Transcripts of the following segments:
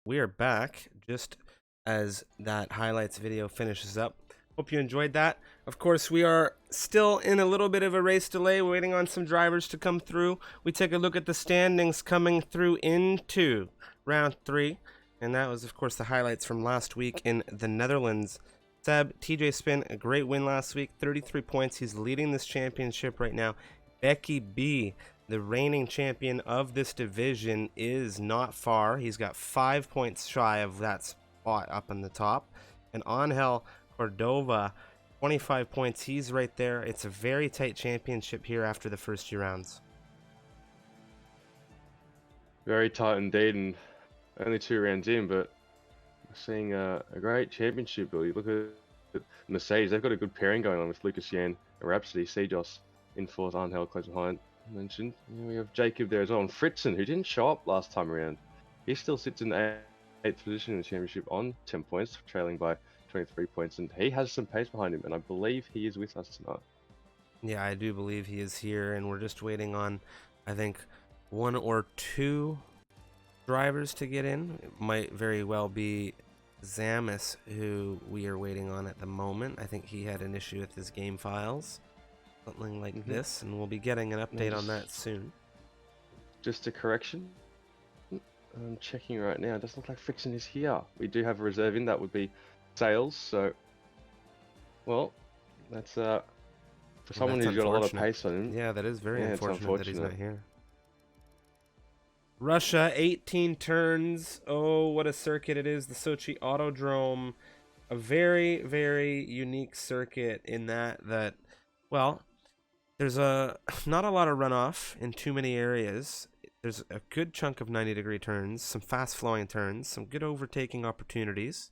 We are back just as that highlights video finishes up. Hope you enjoyed that. Of course, we are still in a little bit of a race delay, waiting on some drivers to come through. We take a look at the standings coming through into round 3, and that was, of course, the highlights from last week in the Netherlands. Seb, TJ Spin, a great win last week, 33 points. He's leading this championship right now. Beckyb, the reigning champion of this division, is not far. He's got 5 points shy of that spot up on the top. And Angel Cordova, 25 points. He's right there. It's a very tight championship here after the first 2 rounds. Very tight indeed, and only 2 rounds in, but we're seeing a great championship. Really, look at Mercedes. They've got a good pairing going on with Lucas Yan and Rhapsody. Sejos in 4th, Angel close behind. Mentioned. And we have Jacob there as well, and Fytron, who didn't show up last time around. He still sits in the 8th position in the championship on 10 points, trailing by 23 points, and he has some pace behind him, and I believe he is with us tonight. Yeah, I do believe he is here, and we're just waiting on, I think, 1 or 2 drivers to get in. It might very well be Zamis, who we are waiting on at the moment. I think he had an issue with his game files, something like this, and we'll be getting an update on that soon. Just a correction. I'm checking right now. It doesn't look like Friction is here. We do have a reserve in. That would be Sales. So, well, that's for someone who's got a lot of pace on him. Yeah, that is very unfortunate that he's not here. Russia, 18 turns. Oh, what a circuit it is. The Sochi Autodrome. A very, very unique circuit in that, well, there's not a lot of runoff in too many areas. There's a good chunk of 90-degree turns, some fast-flowing turns, some good overtaking opportunities.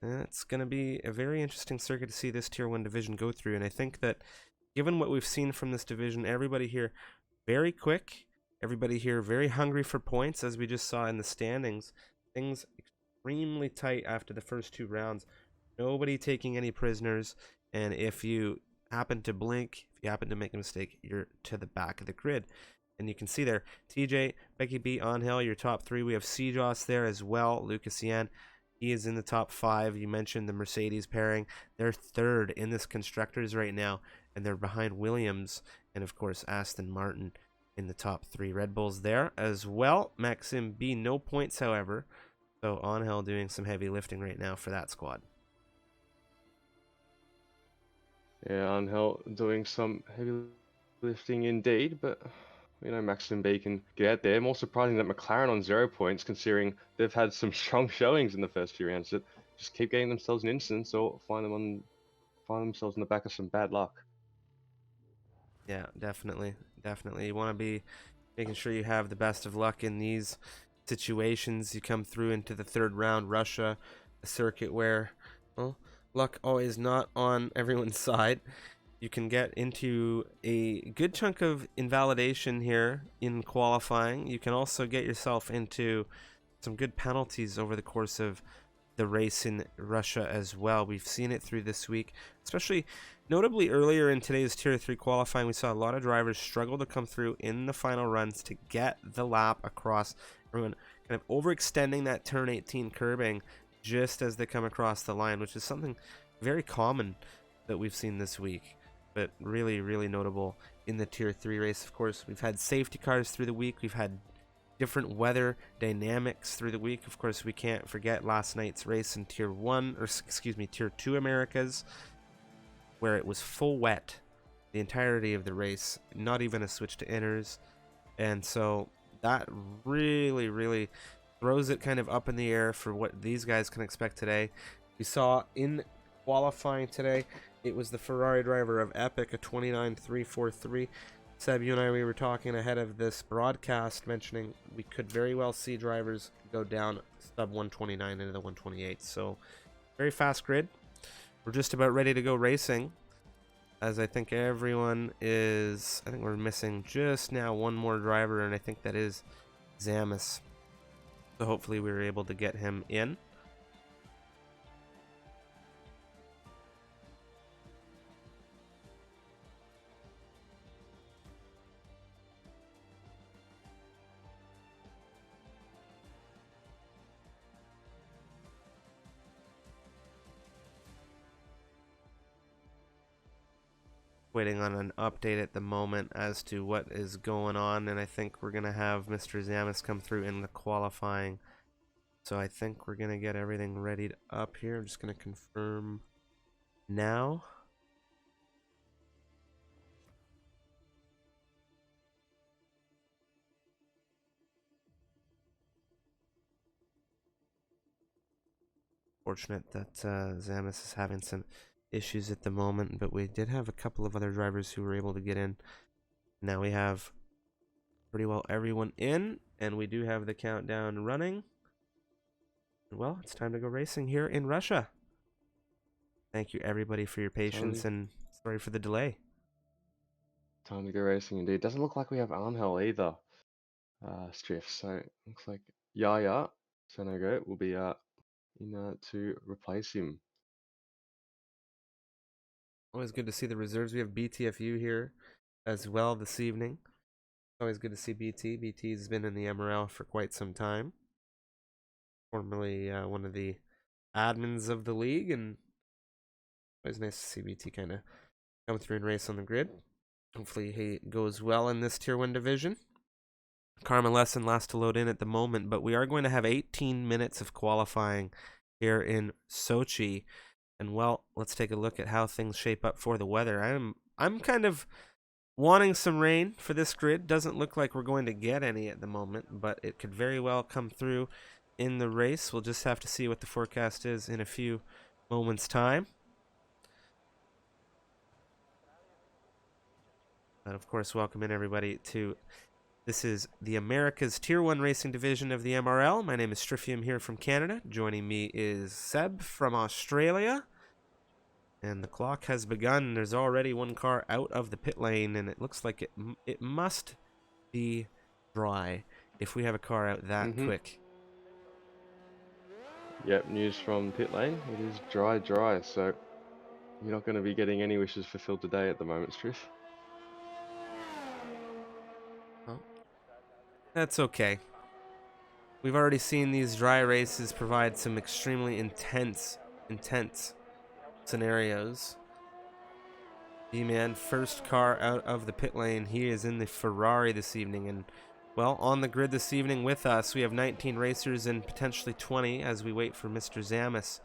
It's going to be a very interesting circuit to see this Tier 1 division go through, and I think that given what we've seen from this division, everybody here very quick, everybody here very hungry for points, as we just saw in the standings. Things extremely tight after the first 2 rounds. Nobody taking any prisoners, and if you happen to blink, if you happen to make a mistake, you're to the back of the grid. And you can see there, TJ, Beckyb, Angel, your top 3. We have Sejos there as well, Lucas Yan. He is in the top 5. You mentioned the Mercedes pairing. They're 3rd in this Constructors right now, and they're behind Williams and, of course, Aston Martin in the top 3. Red Bulls there as well. Maxim B, no points, however. So Angel doing some heavy lifting right now for that squad. Yeah, Angel doing some heavy lifting indeed, but you know, Maxim B can get out there. More surprising that McLaren on 0 points, considering they've had some strong showings in the first few rounds. That just keep getting themselves an instance or find themselves in the back of some bad luck. Yeah, definitely. You want to be making sure you have the best of luck in these situations. You come through into the 3rd round, Russia, a circuit where, well, luck always not on everyone's side. You can get into a good chunk of invalidation here in qualifying. You can also get yourself into some good penalties over the course of the race in Russia as well. We've seen it through this week, especially notably earlier in today's Tier 3 qualifying. We saw a lot of drivers struggle to come through in the final runs to get the lap across. Everyone kind of overextending that turn 18 curbing just as they come across the line, which is something very common that we've seen this week, but really, really notable in the Tier 3 race. Of course, we've had safety cars through the week. We've had different weather dynamics through the week. Of course, we can't forget last night's race in Tier 2 Americas, where it was full wet the entirety of the race, not even a switch to inners. And so that really, really throws it kind of up in the air for what these guys can expect today. We saw in qualifying today, it was the Ferrari driver of Epic, a 29.343. Seb, you and I, we were talking ahead of this broadcast, mentioning we could very well see drivers go down sub 129 into the 128. So very fast grid. We're just about ready to go racing, as I think everyone is. I think we're missing just now 1 more driver, and I think that is Zamis. So hopefully we were able to get him in. waiting on an update at the moment as to what is going on, and I think we're going to have Mr. Zamis come through in the qualifying. So I think we're going to get everything ready up here. I'm just going to confirm now. Fortunate that Zamis is having some issues at the moment, but we did have a couple of other drivers who were able to get in. Now we have pretty well everyone in, and we do have the countdown running. Well, it's time to go racing here in Russia. Thank you everybody for your patience, and sorry for the delay. Time to go racing indeed. Doesn't look like we have Angel either, Striff. So it looks like Yaya Sanogo will be in to replace him. Always good to see the reserves. We have BTFU here as well this evening. Always good to see BT. BT has been in the MRL for quite some time. Formerly one of the admins of the league, and always nice to see BT kind of come through and race on the grid. Hopefully he goes well in this Tier 1 division. Karma Lesson last to load in at the moment, but we are going to have 18 minutes of qualifying here in Sochi. And well, let's take a look at how things shape up for the weather. I'm kind of wanting some rain for this grid. Doesn't look like we're going to get any at the moment, but it could very well come through in the race. We'll just have to see what the forecast is in a few moments' time. And of course, welcome in everybody to, this is the America's Tier 1 Racing Division of the MRL. My name is Striffium here from Canada. Joining me is Seb from Australia. And the clock has begun. There's already one car out of the pit lane, and it looks like it must be dry if we have a car out that quick. Yep, news from pit lane. It is dry, so you're not going to be getting any wishes fulfilled today at the moment, Striff. Well, that's okay. We've already seen these dry races provide some extremely intense scenarios. B-Man, first car out of the pit lane. He is in the Ferrari this evening, and well, on the grid this evening with us, we have 19 racers and potentially 20 as we wait for Mr. Zamis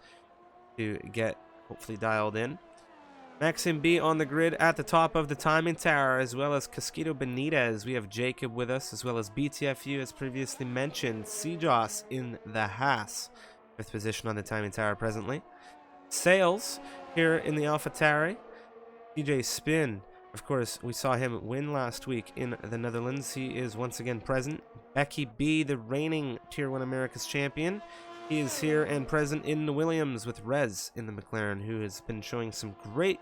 to get hopefully dialed in. Maxim B on the grid at the top of the timing tower, as well as Casquito Benitez. We have Beckyb with us, as well as BTFU, as previously mentioned. CEST in the Haas, fifth position on the timing tower presently. Sales here in the AlphaTauri. DJ Spin, of course, we saw him win last week in the Netherlands. He is once again present. Beckyb, the reigning Tier 1 America's champion. He is here and present in the Williams with Rez in the McLaren, who has been showing some great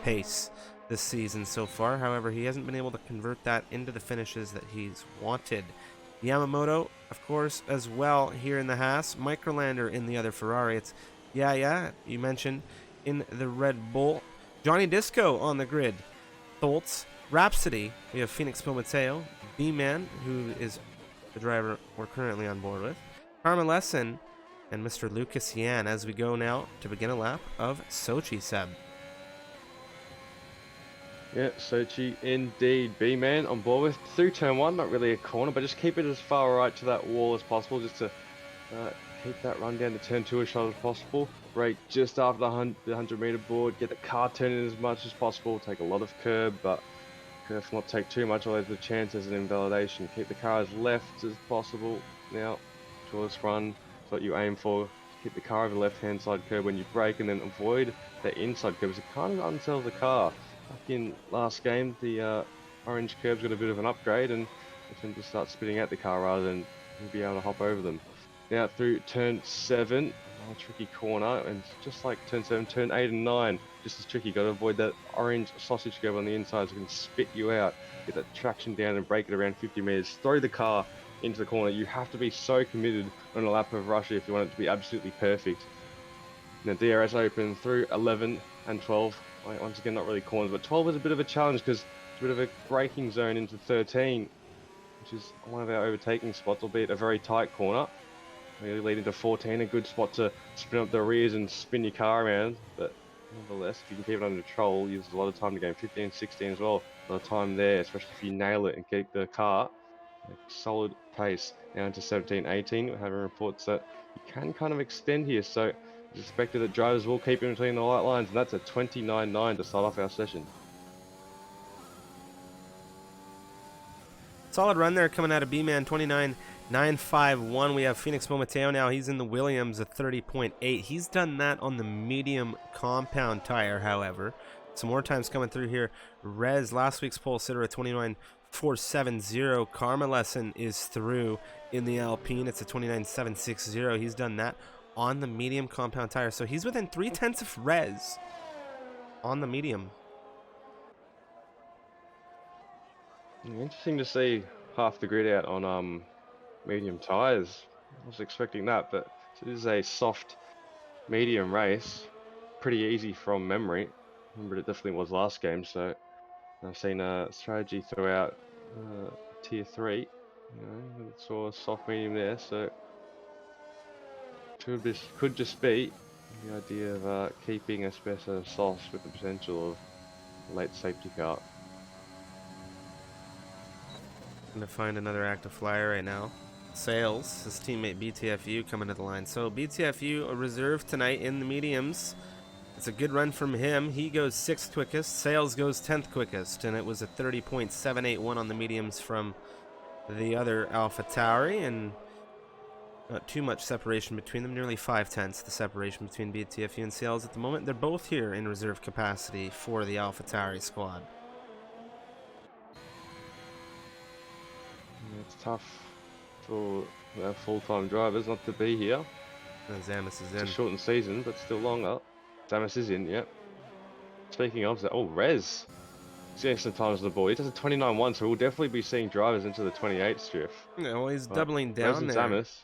pace this season so far. However, he hasn't been able to convert that into the finishes that he's wanted. Yamamoto, of course, as well here in the Haas. Microlander in the other Ferrari. It's you mentioned in the Red Bull. Johnny Disco on the grid. Tholtz, Rhapsody. We have Phoenix Pomateo, B-Man, who is the driver we're currently on board with. Karma Lesson and Mr. Lucas Yan as we go now to begin a lap of Sochi, Seb. Yeah, Sochi indeed. B-Man on board with through turn 1, not really a corner, but just keep it as far right to that wall as possible, just to keep that run down to turn 2 as short as possible. Brake just after the 100-meter board, get the car turning as much as possible, take a lot of curb, but careful not to take too much, or there's the chance there's an invalidation. Keep the car as left as possible. Now, shortest run, that's what you aim for. Keep the car over the left-hand side curb when you brake, and then avoid the inside curb, because it kind of unsettles the car. Back in last game, the orange curbs got a bit of an upgrade, and it can just start spitting out the car rather than you'll be able to hop over them. Now through turn 7, a tricky corner, and just like turn 7, turn 8 and 9, just as tricky. Got to avoid that orange sausage curve on the inside so it can spit you out. Get that traction down and brake it around 50 meters. Throw the car into the corner. You have to be so committed on a lap of Russia if you want it to be absolutely perfect. Now DRS open through 11 and 12. Once again, not really corners, but 12 is a bit of a challenge because it's a bit of a braking zone into 13, which is one of our overtaking spots, albeit a very tight corner. Really lead into 14, a good spot to spin up the rears and spin your car around, but Nonetheless, if you can keep it under control, uses a lot of time to gain 15, 16 as well. A lot of time there, especially if you nail it and keep the car at a solid pace. Now into 17, 18, we're having reports that you can kind of extend here, so it's expected that drivers will keep in between the white lines, and that's a 29.9 to start off our session. Solid run there coming out of B-Man, 29.951. We have Phoenix Momateo now. He's in the Williams, a 30.8. He's done that on the medium compound tire, however. Some more times coming through here. Rez, last week's pole sitter, at 29.470. Karma Lesson is through in the Alpine. It's a 29.760. He's done that on the medium compound tire. So he's within 0.3 of Rez on the medium. Interesting to see half the grid out on medium tires. I was expecting that, but it is a soft medium race. Pretty easy from memory. Remember, it definitely was last game, so I've seen a strategy throughout tier 3. You know, saw a soft medium there, so could just be the idea of keeping a special sauce with the potential of a late safety car. Going to find another active flyer right now. Sales, his teammate BTFU coming to the line. So BTFU a reserve tonight in the mediums. It's a good run from him. He goes 6th quickest. Sales goes 10th quickest. And it was a 30.781 on the mediums from the other AlphaTauri. And not too much separation between them. Nearly 0.5 the separation between BTFU and Sales at the moment. They're both here in reserve capacity for the AlphaTauri squad. It's tough for our full-time drivers not to be here. Zamis is in. It's a shortened season, but still longer. Zamis is in, yep. Speaking of that, Rez. He's getting some times on the board. He does a 29.1, so we'll definitely be seeing drivers into the 28 strip. Yeah, well, he's doubling down Rez there. And Zamis.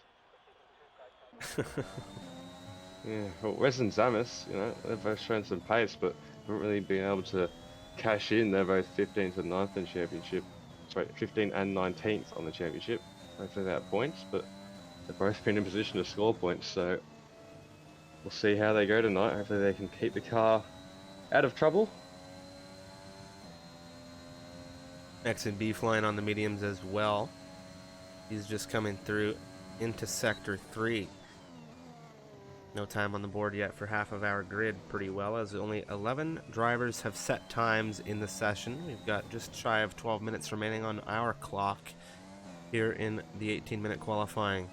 Yeah, well, Rez and Zamis, you know, they've both shown some pace, but haven't really been able to cash in. They're both 15th and 9th in the championship. Sorry, 15th and 19th on the championship. Both without points, but they've both been in position to score points, so we'll see how they go tonight. Hopefully they can keep the car out of trouble. X and B flying on the mediums as well. He's just coming through into Sector 3. No time on the board yet for half of our grid pretty well, as only 11 drivers have set times in the session. We've got just shy of 12 minutes remaining on our clock here in the 18-minute qualifying.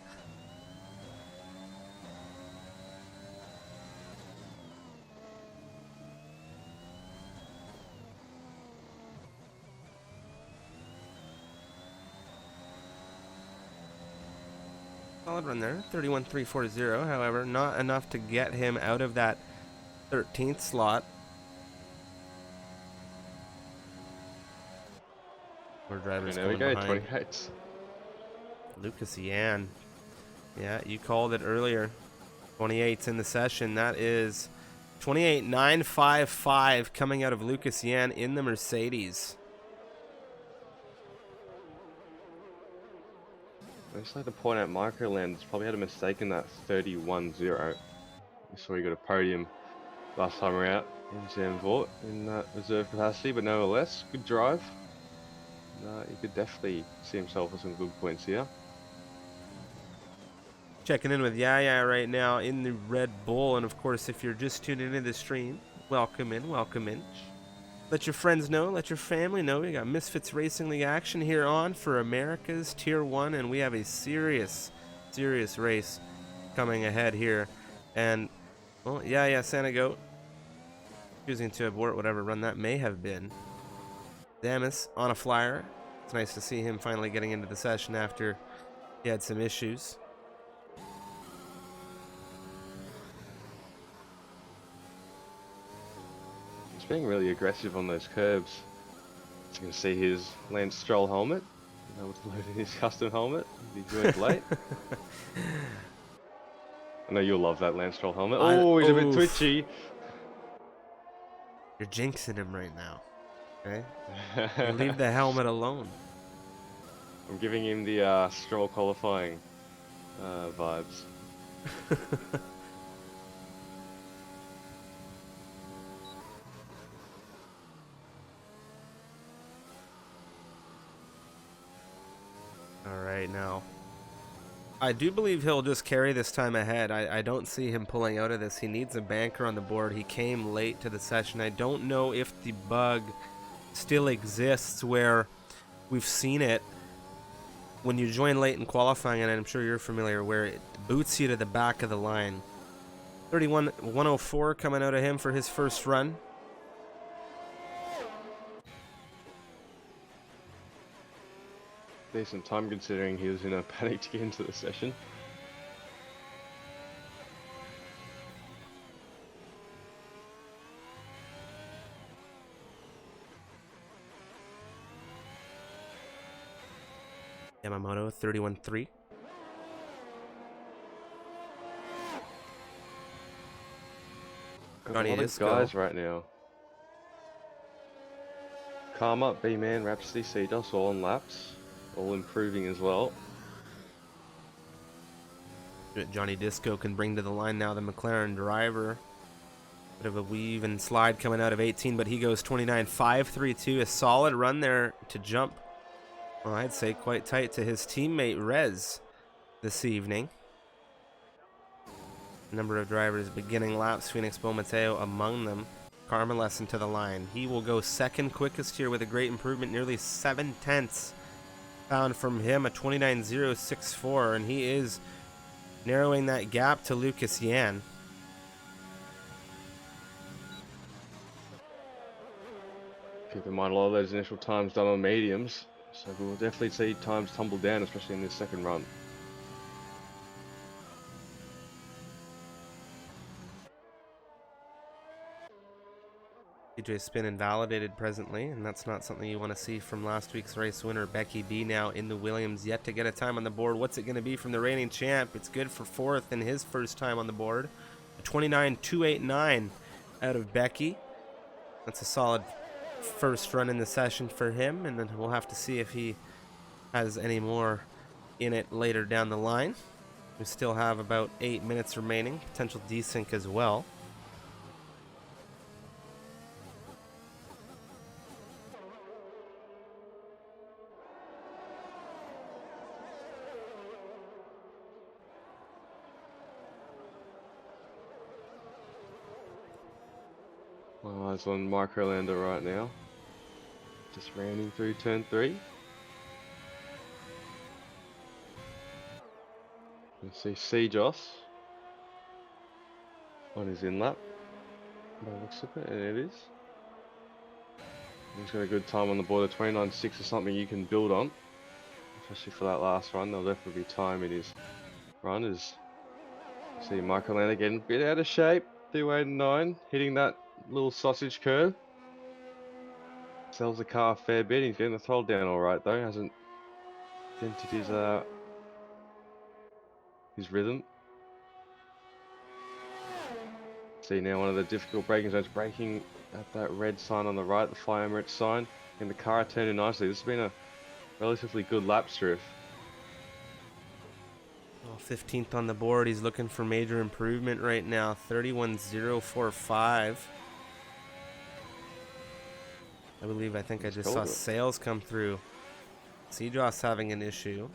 Solid run there, 31.340. However, not enough to get him out of that 13th slot. More drivers And there we coming go, behind. 28. Lucas Yan. Yeah, you called it earlier. 28's in the session. That is 28.955 coming out of Lucas Yan in the Mercedes. I just like to point out Microland's probably had a mistake in that 31.0. We saw he got a podium last time around in Zandvoort in reserve capacity, but nevertheless, good drive. He could definitely see himself with some good points here. Checking in with Yaya right now in the Red Bull, and of course, if you're just tuning into the stream, welcome in, welcome in. Let your friends know, let your family know. We got Misfits Racing League action here on for America's Tier 1, and we have a serious race coming ahead here. And, well, yeah, Santa Goat choosing to abort whatever run that may have been. Damas on a flyer. It's nice to see him finally getting into the session after he had some issues. He's being really aggressive on those curbs. You can see his Lance Stroll helmet. Able to load in his custom helmet. He joined late. I know you'll love that Lance Stroll helmet. Oh, he's a bit twitchy. You're jinxing him right now. Okay? You leave the helmet alone. I'm giving him the Stroll qualifying vibes. right now. I do believe he'll just carry this time ahead. I don't see him pulling out of this. He needs a banker on the board. He came late to the session. I don't know if the bug still exists where we've seen it when you join late in qualifying, and I'm sure you're familiar, where it boots you to the back of the line. 31-104 coming out of him for his first run. Decent time considering he was in a panic to get into the session. Yamamoto 31-3. Got a lot of guys right now. Karma, B-Man, Rhapsody, CEST all on laps. All improving as well. Johnny Disco can bring to the line now, the McLaren driver. Bit of a weave and slide coming out of 18, but he goes 29.532. A solid run there to jump, well, I'd say quite tight to his teammate Rez this evening. Number of drivers beginning laps, Phoenix Mateo among them. Karma lesson to the line. He will go second quickest here with a great improvement, nearly 7/10 found from him, a 29.064, and he is narrowing that gap to Lucas Yan. Keep in mind a lot of those initial times done on mediums, so we'll definitely see times tumble down, especially in this second run. DJ spin invalidated presently, and that's not something you want to see from last week's race winner Beckyb now in the Williams, yet to get a time on the board. What's it going to be from the reigning champ? It's good for fourth in his first time on the board. A 29.289 out of Becky. That's a solid first run in the session for him, and then we'll have to see if he has any more in it later down the line. We still have about 8 minutes remaining, potential desync as well. My eyes on Microlander right now. Just ran him through turn 3. You see CEST on his in lap. By the looks of it, and it is. He's got a good time on the board. The 29.6 is something you can build on, especially for that last run. There'll definitely be time in his run. As see Microlander getting a bit out of shape. 289, hitting that little sausage curve. Sells the car a fair bit. He's getting the throttle down all right though. Hasn't dented his rhythm. See now one of the difficult braking zones, braking at that red sign on the right, the Fly Emirates sign, and the car turning nicely. This has been a relatively good lap strip. Well, 15th on the board. He's looking for major improvement right now. 31.045. I think I just saw sales come through. CEST having an issue.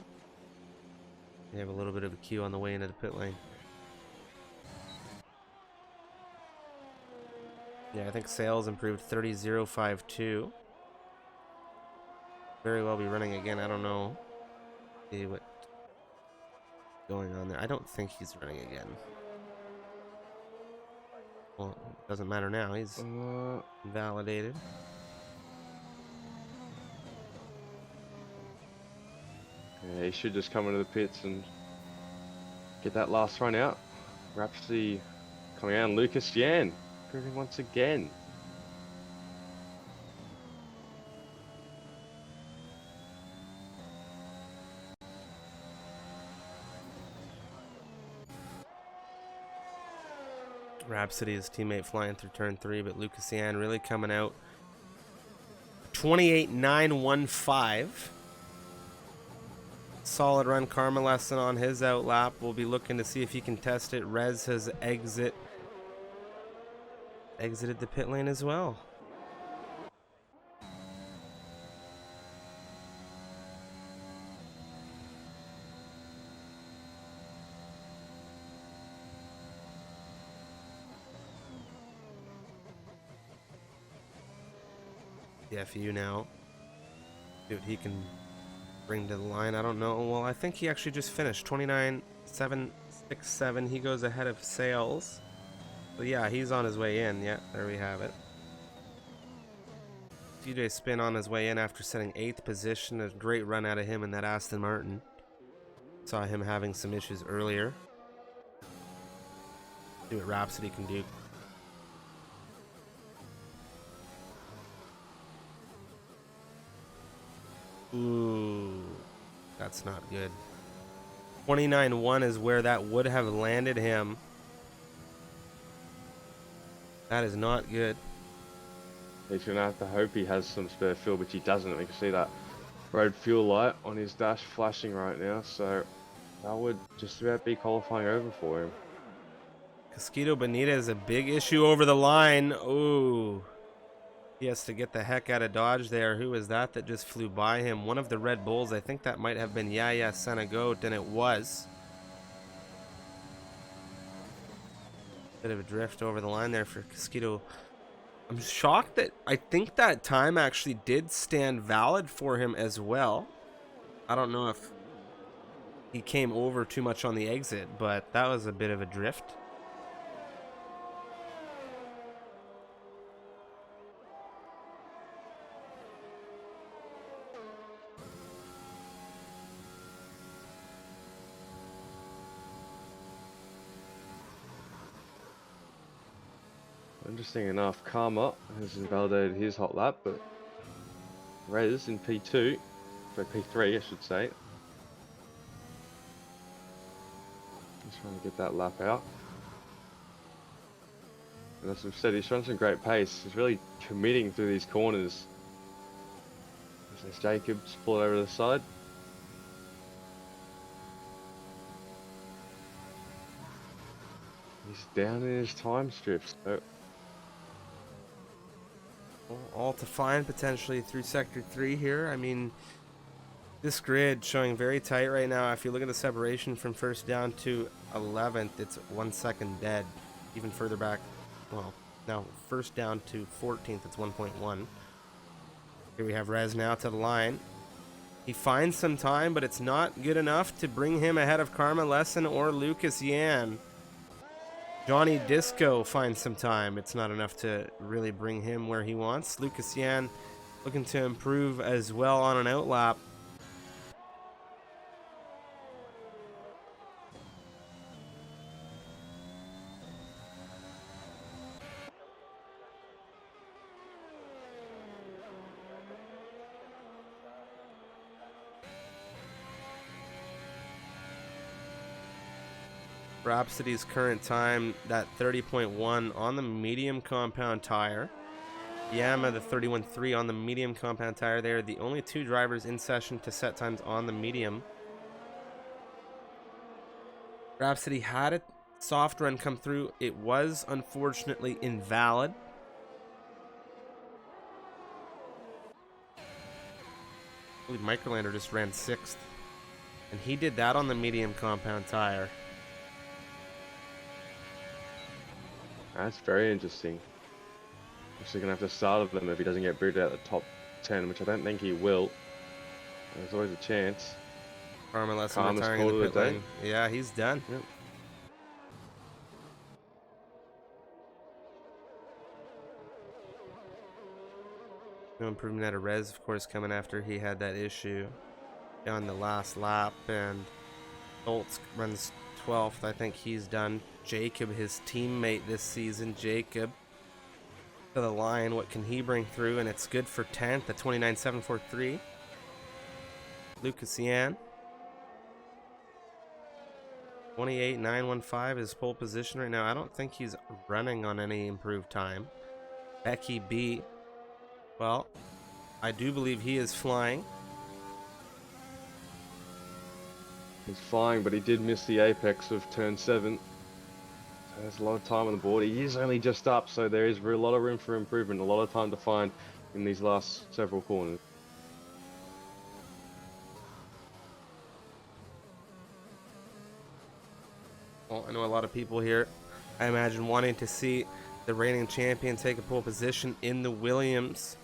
They have a little bit of a queue on the way into the pit lane. Yeah, I think sales improved 30.052. Very well be running again. I don't know. See what going on there. I don't think he's running again. Well, it doesn't matter now. He's invalidated. Yeah, he should just come into the pits and get that last run out. Rhapsody coming out, and Lucas Yan improving once again. Rhapsody, his teammate, flying through turn 3, but Lucas Yan really coming out. 28.915. Solid run. Karma lesson on his out lap. We'll be looking to see if he can test it. Rez has exited the pit lane as well. the FU now. See what he can bring to the line. I don't know. Well, I think he actually just finished 29.767. He goes ahead of Sales. So yeah, he's on his way in. Yeah, there we have it. TJ Spin on his way in after setting 8th position. A great run out of him in that Aston Martin. Saw him having some issues earlier. See what Rhapsody can do. Ooh, that's not good. 29.1 is where that would have landed him. That is not good. He's going to have to hope he has some spare fuel, which he doesn't. We can see that red fuel light on his dash flashing right now, so that would just about be qualifying over for him. Casquito Benitez, a big issue over the line. Ooh. He has to get the heck out of Dodge there. Who is that just flew by him? One of the Red Bulls. I think that might have been Yaya Senegoat, and it was. Bit of a drift over the line there for Casquito. I'm shocked that I think that time actually did stand valid for him as well. I don't know if he came over too much on the exit, but that was a bit of a drift. Interesting enough, Karma has invalidated his hot lap, but Rez in P2, so P3 I should say. Just trying to get that lap out. And as I've said, he's shown some great pace. He's really committing through these corners. There's Beckyb pull it over to the side. He's down in his time strips. So All to find potentially through Sector 3 here. I mean, this grid showing very tight right now. If you look at the separation from first down to 11th, it's 1 second dead. Even further back, well, now first down to 14th, it's 1.1. Here we have Rez now to the line. He finds some time, but it's not good enough to bring him ahead of Karma Lesson or Lucas Yan. Johnny Disco finds some time. It's not enough to really bring him where he wants. Lucas Yan looking to improve as well on an outlap. Rhapsody's current time, that 30.1 on the medium compound tire. Yama, the 31.3 on the medium compound tire. They're the only two drivers in session to set times on the medium. Rhapsody had a soft run come through. It was unfortunately invalid. I believe Microlander just ran 6th. And he did that on the medium compound tire. that's very interesting. He's going to have to start with them if he doesn't get booted out the top 10, which I don't think he will. There's always a chance. Karma Lesson Karma's retiring in called the it pit a day. lane. Yeah, he's done. Yep. No improvement out of Rez, of course, coming after he had that issue on the last lap. And Holtz runs 12th. I think he's done. Beckyb, his teammate this season. Beckyb to the line. What can he bring through? And it's good for 10th at 29.743. Lucas Yan. 28.915 is pole position right now. I don't think he's running on any improved time. Beckyb. Well, I do believe he is flying. He's flying, but he did miss the apex of turn 7. So there's a lot of time on the board. He is only just up, so there is a lot of room for improvement, a lot of time to find in these last several corners. Well, I know a lot of people here, I imagine, wanting to see the reigning champion take a pole position in the Williams.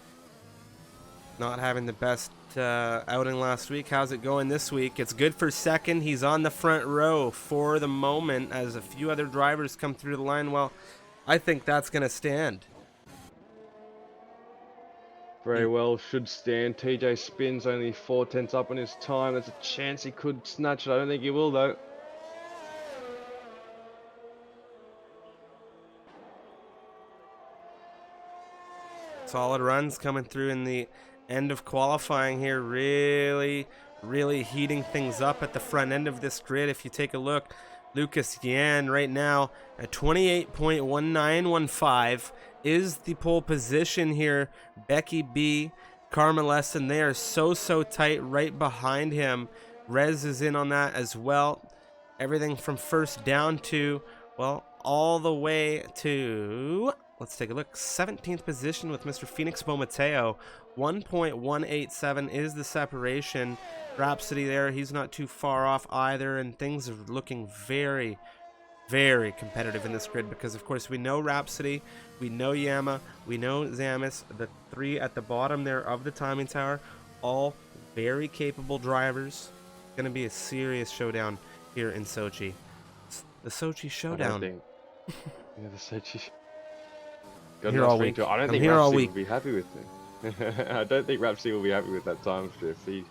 not having the best outing last week. How's it going this week? It's good for second. He's on the front row for the moment as a few other drivers come through the line. Well, I think that's going to stand. Very well, should stand. TJ spins only 4/10 up on his time. There's a chance he could snatch it. I don't think he will, though. Solid runs coming through in the end of qualifying here. Really heating things up at the front end of this grid. If you take a look, Lucas Yan right now at 28.1915 is the pole position here. Beckyb, Carmelesson, they are so tight right behind him. Rez is in on that as well. Everything from first down to, well, all the way to, let's take a look, 17th position with Mr. Phoenix Bomateo. 1.187 is the separation. Rhapsody there, he's not too far off either, and things are looking very competitive in this grid because, of course, we know Rhapsody, we know Yama, we know Zamis, the three at the bottom there of the timing tower, all very capable drivers. Going to be a serious showdown here in Sochi. The Sochi Showdown. Yeah, the Sochi. I'm here all week. I don't think Rhapsody will be happy with him. I don't think Rhapsody will be happy with that time shift. I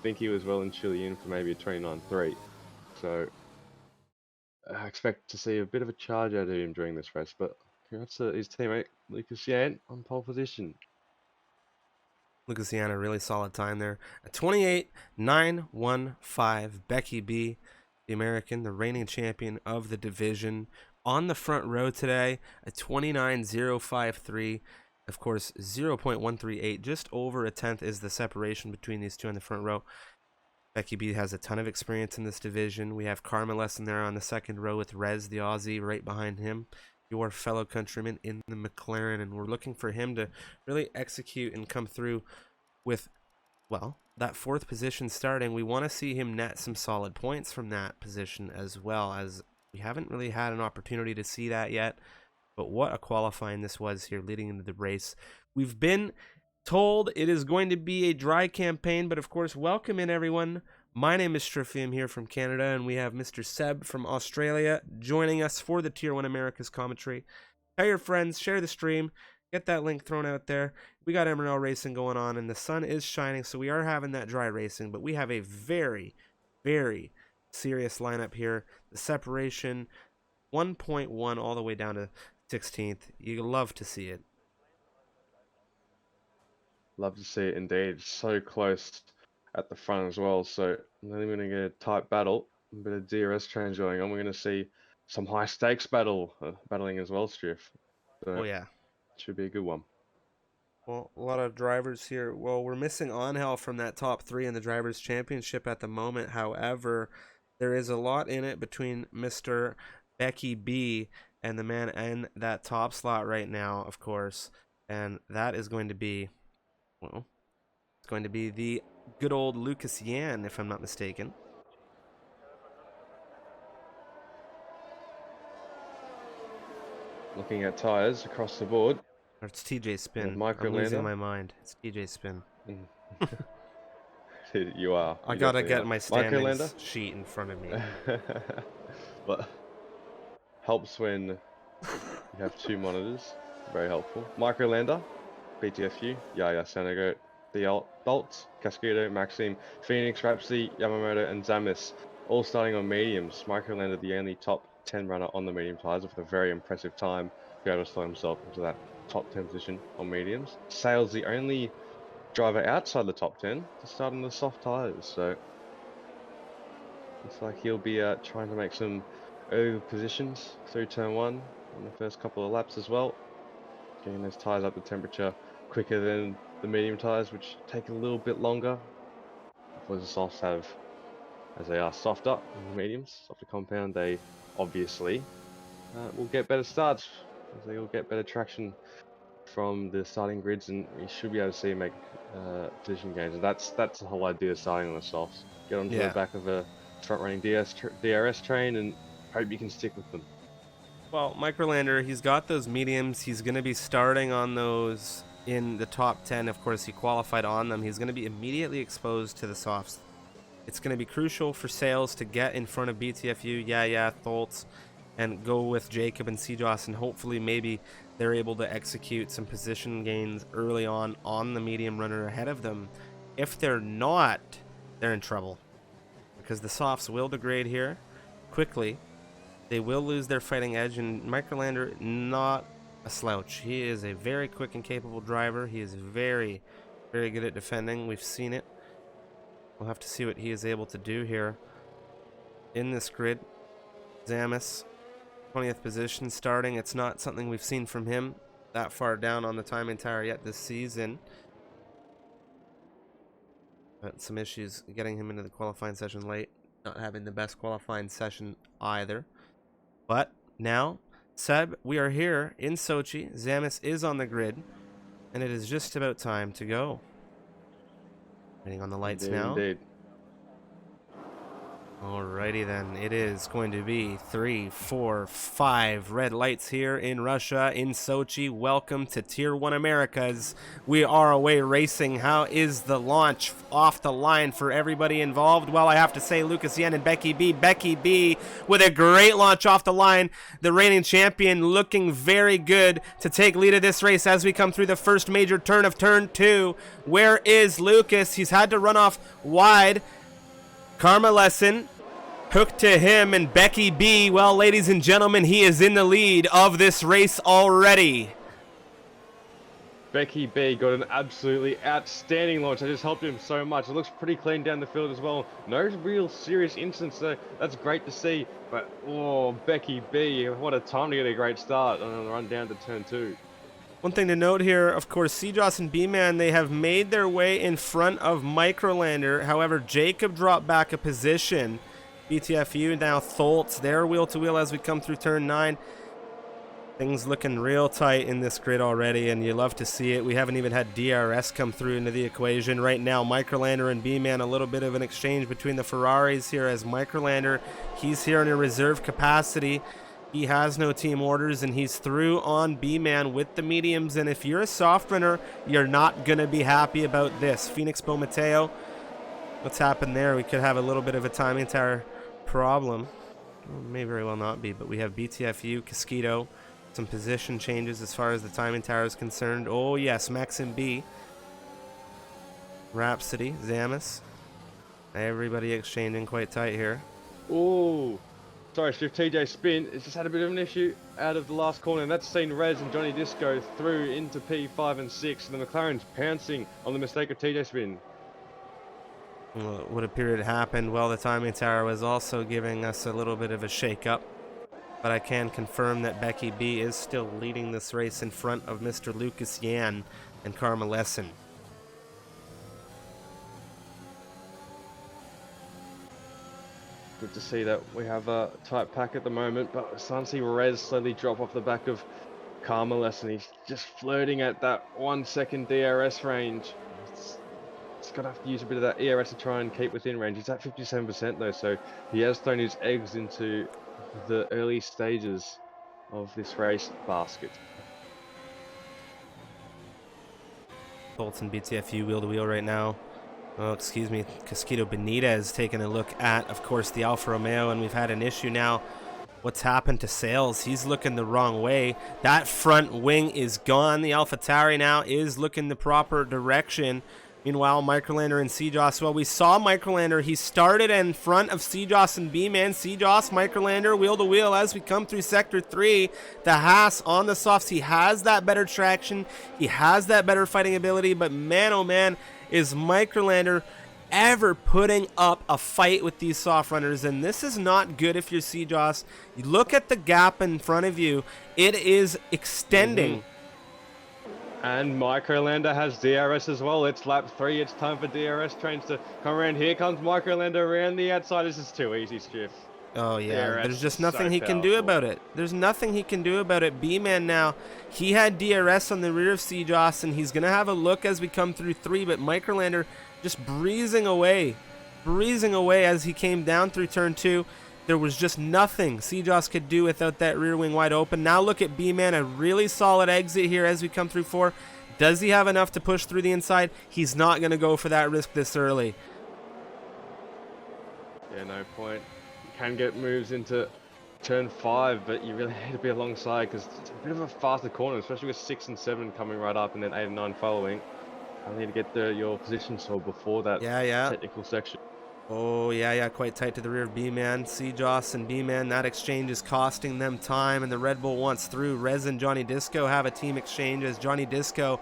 think he was well and truly in for maybe a 29.3. So I expect to see a bit of a charge out of him during this race. But congrats to his teammate Lucas Yan on pole position. Lucas Yan, a really solid time there. A 28.915. Beckyb, the American, the reigning champion of the division, on the front row today. A 29.053. Of course, 0.138, just over a tenth is the separation between these two on the front row. Beckyb has a ton of experience in this division. We have Carmelesson there on the second row with Rez, the Aussie, right behind him. Your fellow countryman in the McLaren, and we're looking for him to really execute and come through with, well, that fourth position starting. We want to see him net some solid points from that position as well, as we haven't really had an opportunity to see that yet. But what a qualifying this was here leading into the race. We've been told it is going to be a dry campaign, but of course, welcome in everyone. My name is Striffy. I'm here from Canada, and we have Mr. Seb from Australia joining us for the Tier 1 Americas commentary. Tell your friends, share the stream, get that link thrown out there. We got MRL racing going on, and the sun is shining, so we are having that dry racing, but we have a very serious lineup here. The separation, 1.1 all the way down to 16th. You love to see it. Love to see it indeed. So close at the front as well. So then we're going to get a tight battle, a bit of DRS change going on. We're going to see some high stakes battling as well, Striff. So Oh yeah, should be a good one. well, a lot of drivers here. Well, we're missing Angel from that top three in the Drivers' Championship at the moment. However, there is a lot in it between Mr. Beckyb and the man in that top slot right now, of course. And that is going to be, well, it's going to be the good old Lucas Yan, if I'm not mistaken. Looking at tyres across the board. Or it's TJ Spin. Micro I'm lander. losing my mind. It's TJ Spin. You are. I gotta get my standings sheet in front of me. But helps when you have two monitors. Very helpful. Microlander, BTFU, Yaya Sanago, the Dolts, Cascado, Maxime, Phoenix, Rhapsody, Yamamoto, and Zamis, all starting on mediums. Microlander, the only top 10 runner on the medium tyres with a very impressive time to be able to slot himself into that top 10 position on mediums. Sales, the only driver outside the top 10 to start on the soft tyres, so looks like he'll be trying to make some early positions through turn 1 on the first couple of laps as well. Getting those tyres up to temperature quicker than the medium tyres, which take a little bit longer. For the softs have, as they are softer than the mediums, softer compound, they obviously will get better starts, as they will get better traction from the starting grids, and you should be able to see him make position gains. And that's the whole idea of starting on the softs. Get onto the back of a front-running DRS train and hope you can stick with them. Well, Microlander, he's got those mediums. He's going to be starting on those in the top 10. Of course, he qualified on them. He's going to be immediately exposed to the softs. It's going to be crucial for Sales to get in front of BTFU, Tholtz, and go with Beckyb and CJOS, and hopefully maybe they're able to execute some position gains early on the medium runner ahead of them. If they're not, they're in trouble, because the softs will degrade here quickly. They will lose their fighting edge, and Microlander, not a slouch. He is a very quick and capable driver. He is very, very good at defending. We've seen it. We'll have to see what he is able to do here in this grid. Zamis, 20th position starting. It's not something we've seen from him that far down on the timing tower yet this season. But some issues getting him into the qualifying session late. Not having the best qualifying session either. But now, Seb, we are here in Sochi. Zamis is on the grid, and it is just about time to go. Waiting on the lights now. Indeed. Alrighty then, it is going to be 3, 4, 5 red lights here in Russia, in Sochi. Welcome to Tier 1 Americas. We are away racing. How is the launch off the line for everybody involved? Well, I have to say Lucas Yen and Beckyb. Beckyb with a great launch off the line. The reigning champion looking very good to take lead of this race as we come through the first major turn of turn 2. Where is Lucas? He's had to run off wide. Karma Lesson hooked to him, and Beckyb, well, ladies and gentlemen, he is in the lead of this race already. Beckyb got an absolutely outstanding launch. I just helped him so much. It looks pretty clean down the field as well. No real serious incidents, so that's great to see. But, oh, Beckyb, what a time to get a great start on the run down to turn 2. One thing to note here, of course, CJOS and B-Man, they have made their way in front of Microlander. However, Beckyb dropped back a position. BTFU now Tholtz, they're wheel-to-wheel as we come through turn 9. Things looking real tight in this grid already, and you love to see it. We haven't even had DRS come through into the equation. Right now, Microlander and B-Man, a little bit of an exchange between the Ferraris here, as Microlander, he's here in a reserve capacity. He has no team orders, and he's through on B-Man with the mediums. And if you're a soft runner, you're not going to be happy about this. Phoenix Bomateo, what's happened there? We could have a little bit of a timing tower problem. Well, may very well not be, but we have BTFU, Casquito, some position changes as far as the timing tower is concerned. Oh, yes, Maxim B, Rhapsody, Zamis. Everybody exchanging quite tight here. Oh. Sorry, Shift TJ Spin. It's just had a bit of an issue out of the last corner, and that's seen Rez and Johnny Disco through into P5 and 6, and the McLaren's pouncing on the mistake of TJ Spin. Well, it would appear it happened. Well, the timing tower was also giving us a little bit of a shake-up, but I can confirm that Beckyb is still leading this race in front of Mr. Lucas Yan and Karma Lesson. Good to see that we have a tight pack at the moment, but we're starting to see Rez slowly drop off the back of Karma Lesson. He's just flirting at that 1 second DRS range. He's going to have to use a bit of that ERS to try and keep within range. He's at 57% though, so he has thrown his eggs into the early stages of this race basket. Bolts and BTFU wheel to wheel right now. Oh, excuse me, Casquito Benitez taking a look at, of course, the Alfa Romeo, and we've had an issue now. What's happened to Sales? He's looking the wrong way. That front wing is gone. The AlphaTauri now is looking the proper direction. Meanwhile, Microlander and CJOS, well, we saw Microlander. He started in front of CJOS and B-Man. CJOS, Microlander, wheel to wheel as we come through Sector 3. The Haas on the softs. He has that better traction. He has that better fighting ability, but man, oh man, is Microlander ever putting up a fight with these soft runners, and this is not good if you're CJOS. You look at the gap in front of you. It is extending. And Microlander has DRS as well. It's lap 3. It's time for DRS trains to come around. Here comes Microlander around the outside. This is too easy, Skiff. Oh, yeah. DRS There's just is nothing so he can do about it. There's nothing he can do about it. B-Man now, he had DRS on the rear of CJOS, and he's going to have a look as we come through 3, but Microlander just breezing away as he came down through turn 2. There was just nothing CJOS could do without that rear wing wide open. Now look at B-Man, a really solid exit here as we come through 4. Does he have enough to push through the inside? He's not going to go for that risk this early. Yeah, no point. You can get moves into turn 5, but you really need to be alongside because it's a bit of a faster corner, especially with 6 and 7 coming right up and then 8 and 9 following. I need to get your position so before that technical section. Oh, yeah, quite tight to the rear of B-Man. CEST and B-Man, that exchange is costing them time, and the Red Bull wants through. Rez and Johnny Disco have a team exchange as Johnny Disco,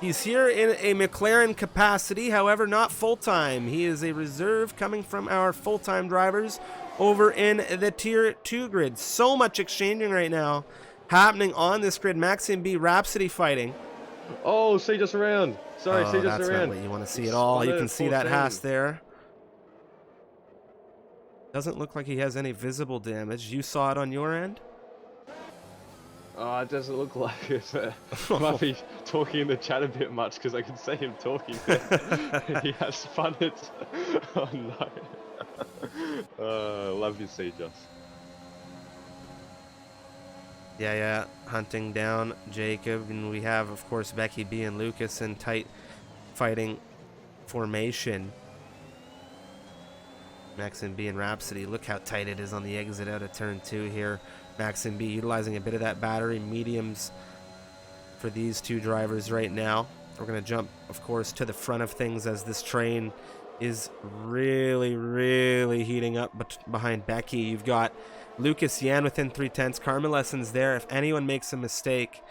he's here in a McLaren capacity, however, not full-time. He is a reserve coming from our full-time drivers over in the Tier 2 grid. So much exchanging right now happening on this grid. Maxim Rhapsody fighting. Oh, see just around. Sorry, see just that's around. Not what you want to see at all. You can see that Haas there. Doesn't look like he has any visible damage. You saw it on your end? It doesn't look like it. Might be talking in the chat a bit much because I can see him talking. He has spun it. Oh no. Love you, CEST. Yeah. Hunting down Beckyb, and we have, of course, Beckyb and Lucas in tight fighting formation. Maxim and Rhapsody, look how tight it is on the exit out of turn 2 here. Maxim utilizing a bit of that battery. Mediums for these two drivers right now. We're going to jump, of course, to the front of things as this train is really heating up behind Becky. You've got Lucas Yan within 3/10. Karma Lessons there. If anyone makes a mistake,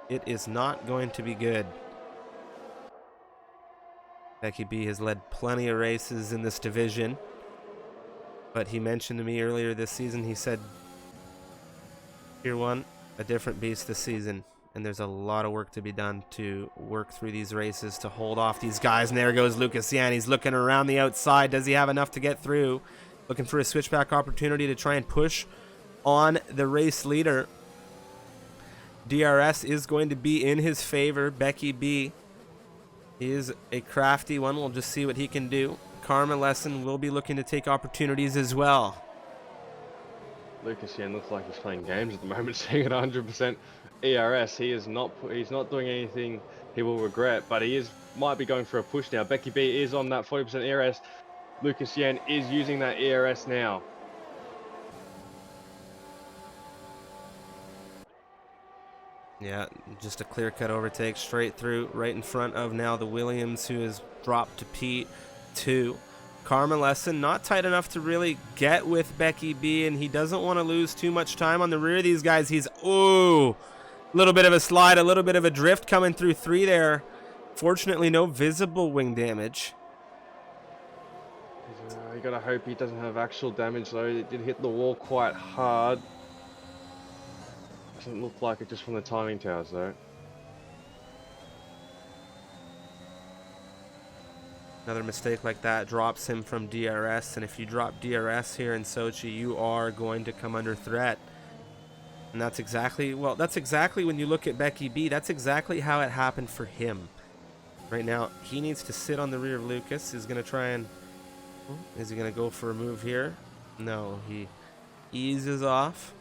it is not going to be good. Beckyb has led plenty of races in this division, but he mentioned to me earlier this season, he said, Tier 1, a different beast this season, and there's a lot of work to be done to work through these races to hold off these guys. And there goes Lucas Yan. He's looking around the outside. Does he have enough to get through? Looking for a switchback opportunity to try and push on the race leader. DRS is going to be in his favor. Beckyb is a crafty one. We'll just see what he can do. Karma Lesson will be looking to take opportunities as well. Lucas Yan looks like he's playing games at the moment, staying at 100% ERS. He's not doing anything he will regret, but might be going for a push now. Beckyb is on that 40% ERS. Lucas Yan is using that ERS now. Yeah, just a clear-cut overtake straight through, right in front of now the Williams, who has dropped to P2. Karma Lesson not tight enough to really get with Beckyb, and he doesn't want to lose too much time on the rear of these guys. He's, a little bit of a slide, a little bit of a drift coming through 3 there. Fortunately, no visible wing damage. You gotta hope he doesn't have actual damage though. It did hit the wall quite hard. Doesn't look like it just from the timing towers though. Another mistake like that drops him from DRS, and if you drop DRS here in Sochi, you are going to come under threat. And that's exactly when you look at Beckyb, that's exactly how it happened for him. Right now, he needs to sit on the rear of Lucas. He's going to try and... Is he going to go for a move here? No, he eases off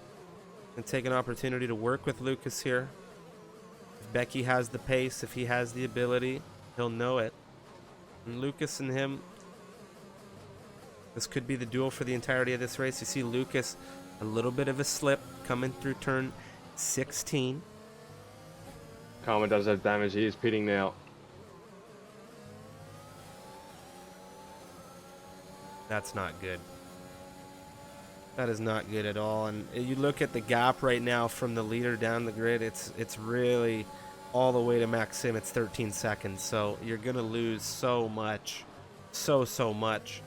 and take an opportunity to work with Lucas here. If Becky has the pace, if he has the ability, he'll know it. And Lucas and him, this could be the duel for the entirety of this race. You see Lucas, a little bit of a slip coming through turn 16. Karma does have damage. He is pitting now. That's not good. That is not good at all. And you look at the gap right now from the leader down the grid, it's really all the way to Maxim. It's 13 seconds, so you're gonna lose so much, so much.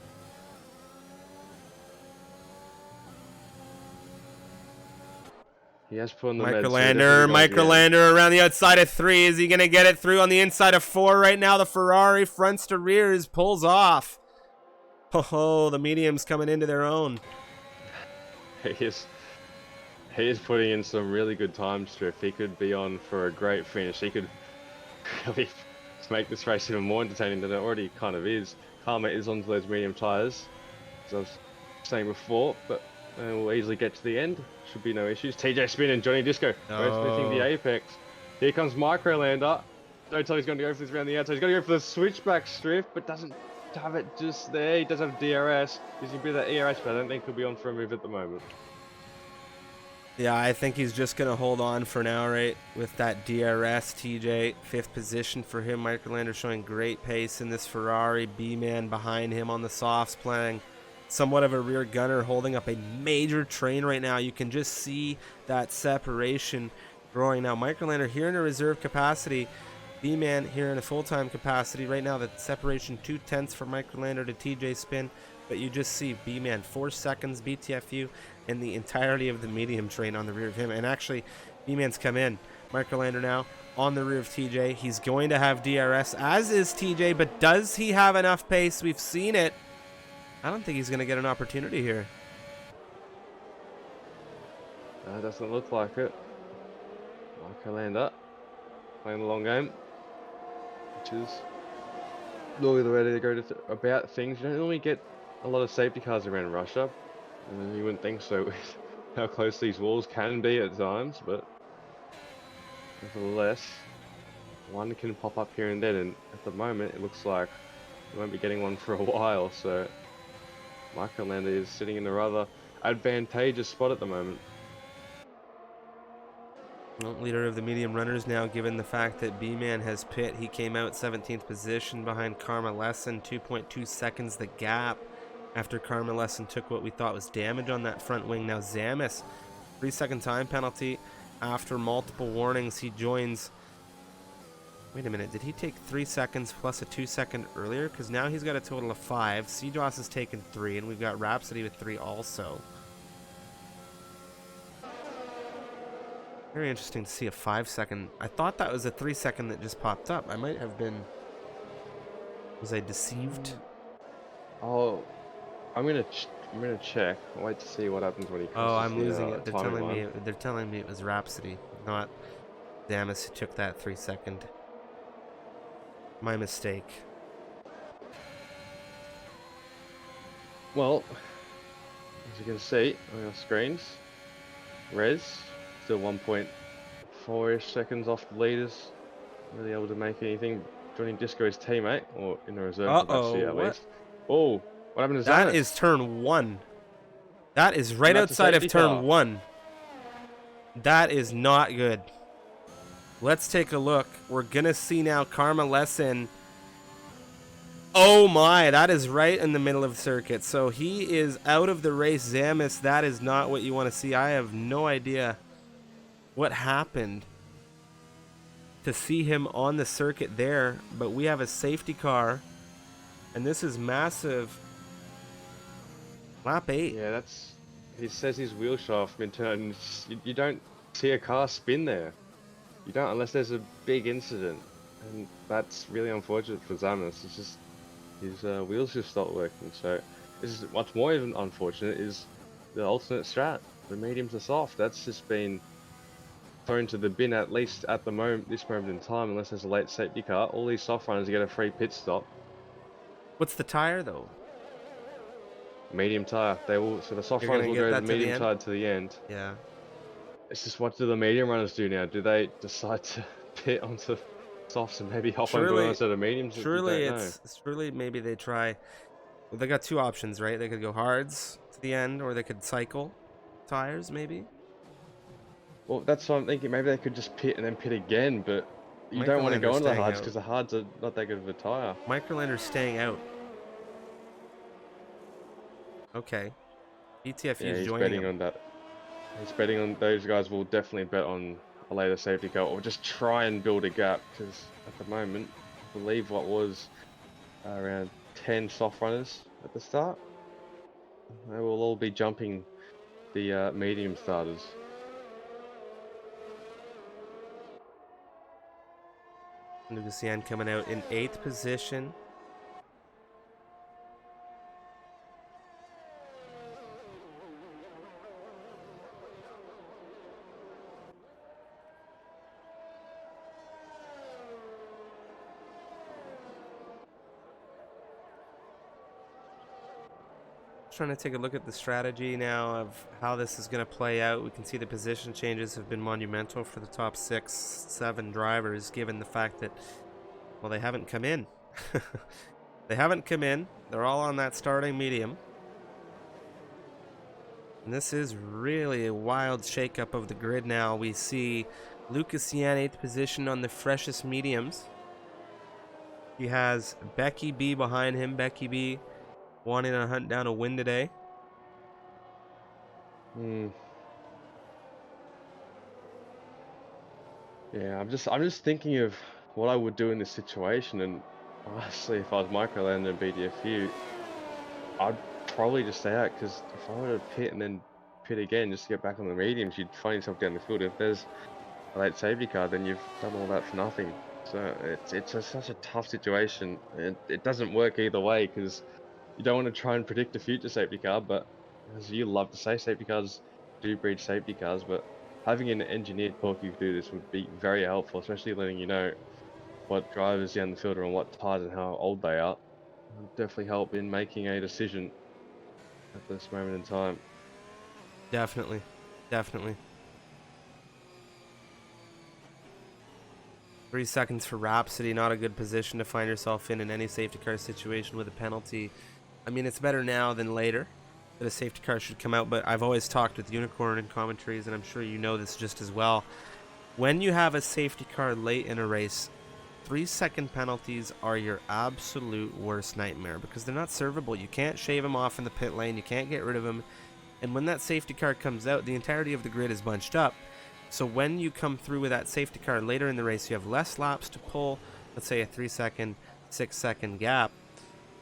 He has put on the Microlander around the outside of 3. Is he gonna get it through on the inside of 4 right now? The Ferrari fronts to rears, pulls off. Oh, the medium's coming into their own. He is putting in some really good times. If he could be on for a great finish, he could really make this race even more entertaining than it already kind of is. Karma is onto those medium tyres, as I was saying before, but we'll easily get to the end. Should be no issues. TJ Spin and Johnny Disco both missing the apex. Here comes Microlander. Don't tell he's going to go for this around the outside. He's going to go for the switchback drift, but doesn't have it just there. He does have DRS. He's going to be that ERS, but I don't think he'll be on for a move at the moment. Yeah, I think he's just going to hold on for now, right? With that DRS, TJ, 5th position for him. Microlander showing great pace in this Ferrari. B-Man behind him on the softs, playing somewhat of a rear gunner, holding up a major train right now. You can just see that separation growing now. Microlander here in a reserve capacity. B-Man here in a full-time capacity. Right now, the separation 2/10 for Microlander to TJ Spin. But you just see B-Man 4 seconds BTFU and the entirety of the medium train on the rear of him. And actually, B-Man's come in. Microlander now on the rear of TJ. He's going to have DRS, as is TJ, but does he have enough pace? We've seen it. I don't think he's going to get an opportunity here. It doesn't look like it. Microlander playing the long game, which is normally the way to go about things. You don't normally get a lot of safety cars around Russia. You wouldn't think so with how close these walls can be at times, but nevertheless, one can pop up here and then, and at the moment it looks like we won't be getting one for a while, so Microlander is sitting in a rather advantageous spot at the moment. Well, leader of the medium runners now, given the fact that B-Man has pit. He came out 17th position behind Karma Lesson, 2.2 seconds the gap after Karma Lesson took what we thought was damage on that front wing. Now Zamis, 3-second time penalty after multiple warnings. He joins. Wait a minute, did he take 3 seconds plus a 2-second earlier? Because now he's got a total of 5. CJOS has taken 3, and we've got Rhapsody with 3 also. Very interesting to see a 5-second. I thought that was a 3-second that just popped up. I might have been. Was I deceived? Oh, I'm gonna check. I'll wait to see what happens when he crosses. Oh, I'm losing it. They're They're telling me it was Rhapsody, not Damas who took that 3-second. My mistake. Well, as you can see on your screens, Rez still 1.4-ish seconds off the leaders. Really able to make anything. Joining Disco, his teammate, or in the reserve capacity at least. Oh, what happened to Zanis? That is turn 1. That is right outside of turn 1. That is not good. Let's take a look. We're going to see now Karma Lesson. Oh my, that is right in the middle of the circuit. So he is out of the race. Zamis, that is not what you want to see. I have no idea what happened to see him on the circuit there, but we have a safety car, and this is massive. Lap 8. Yeah, that's. He says his wheel shaft been turned. You don't see a car spin there. You don't unless there's a big incident, and that's really unfortunate for Zamis. It's just his wheels just stopped working. So this is what's more even unfortunate is the alternate strat. The mediums are soft. That's just been thrown to the bin, at least at the moment, this moment in time, unless there's a late safety car. All these soft runners get a free pit stop. What's the tire though? Medium tire. They will. So the soft runners will go the medium tire to the end. Yeah. It's just what do the medium runners do now? Do they decide to pit onto softs and maybe hop onto one instead of mediums? Surely maybe they try. Well, they got 2 options, right? They could go hards to the end, or they could cycle tires, maybe. Well, that's what I'm thinking. Maybe they could just pit and then pit again, but you don't want to go into the hards because the hards are not that good of a tire. Microlander's staying out. Okay. BTFU is joining betting on that. He's betting on those guys will definitely bet on a later safety car or just try and build a gap because at the moment, I believe what was around 10 soft runners at the start. They will all be jumping the medium starters. Lucasian coming out in 8th position. trying to take a look at the strategy now of how this is going to play out. We can see the position changes have been monumental for the top 6, 7 drivers, given the fact that, well, they haven't come in. They haven't come in. They're all on that starting medium. And this is really a wild shakeup of the grid now. We see Lucas Yan 8th position on the freshest mediums. He has Beckyb behind him. Beckyb wanting to hunt down a win today. Yeah, I'm just thinking of what I would do in this situation, and honestly, if I was Microlander and BDFU, I'd probably just stay out, because if I were to pit and then pit again just to get back on the mediums, you'd find yourself down the field. If there's a late safety car, then you've done all that for nothing. So it's such a tough situation. It doesn't work either way, because you don't want to try and predict a future safety car, but as you love to say, safety cars do breed safety cars, but having an engineered Porky do this would be very helpful, especially letting you know what drivers down the field are on what tires and how old they are. It would definitely help in making a decision at this moment in time. Definitely. Definitely. 3 seconds for Rhapsody. Not a good position to find yourself in any safety car situation with a penalty. I mean, it's better now than later that a safety car should come out, but I've always talked with Unicorn in commentaries, and I'm sure you know this just as well. When you have a safety car late in a race, 3-second penalties are your absolute worst nightmare, because they're not servable. You can't shave them off in the pit lane. You can't get rid of them. And when that safety car comes out, the entirety of the grid is bunched up. So when you come through with that safety car later in the race, you have less laps to pull, let's say a 3-second, 6-second gap.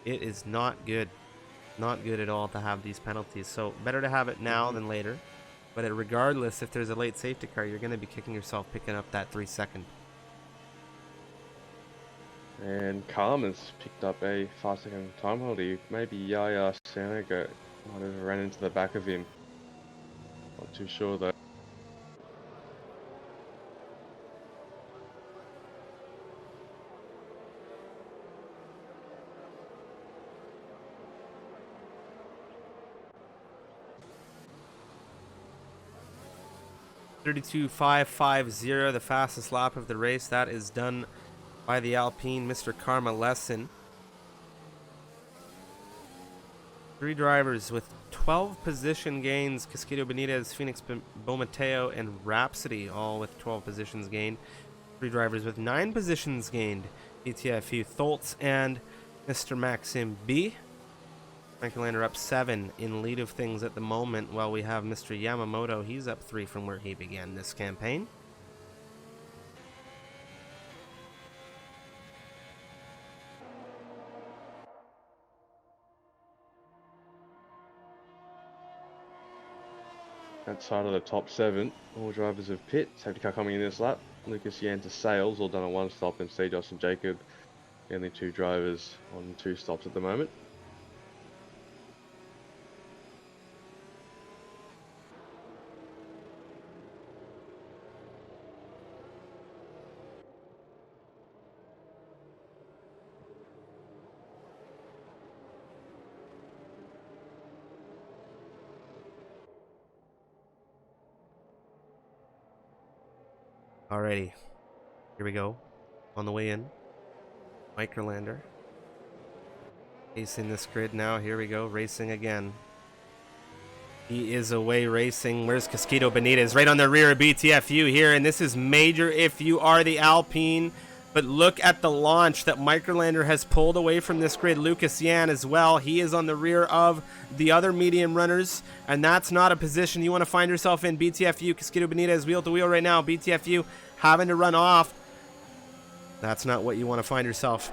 It is not good. Not good at all to have these penalties. So better to have it now than later. But regardless, if there's a late safety car, you're going to be kicking yourself picking up that 3-second. And Carmen's picked up a 5-second time penalty. Maybe Yaya Sanaga might have ran into the back of him. Not too sure though. .32.550, the fastest lap of the race. That is done by the Alpine, Mr. Karma Lesson. 3 drivers with 12 position gains: Casquedo Benitez, Phoenix Bomateo, and Rhapsody, all with 12 positions gained. 3 drivers with 9 positions gained: BTFU, Tholtz, and Mr. Maxim B. Microlander up 7 in lead of things at the moment, while we have Mr. Yamamoto. He's up 3 from where he began this campaign. Outside of the top 7, all drivers have pit. Safety car coming in this lap. Lucas Yan to Sales, all done on 1 stop, and Josh and Jacob, the only 2 drivers on 2 stops at the moment. Alrighty, here we go. On the way in, Microlander facing this grid now. Here we go, racing again. He is away racing. Where's Casquedo Benitez? Right on the rear of BTFU here, and this is major if you are the Alpine. But look at the launch that Microlander has pulled away from this grid. Lucas Yan as well. He is on the rear of the other medium runners, and that's not a position you want to find yourself in. BTFU, Casquedo Benitez, wheel to wheel right now. BTFU having to run off. That's not what you want to find yourself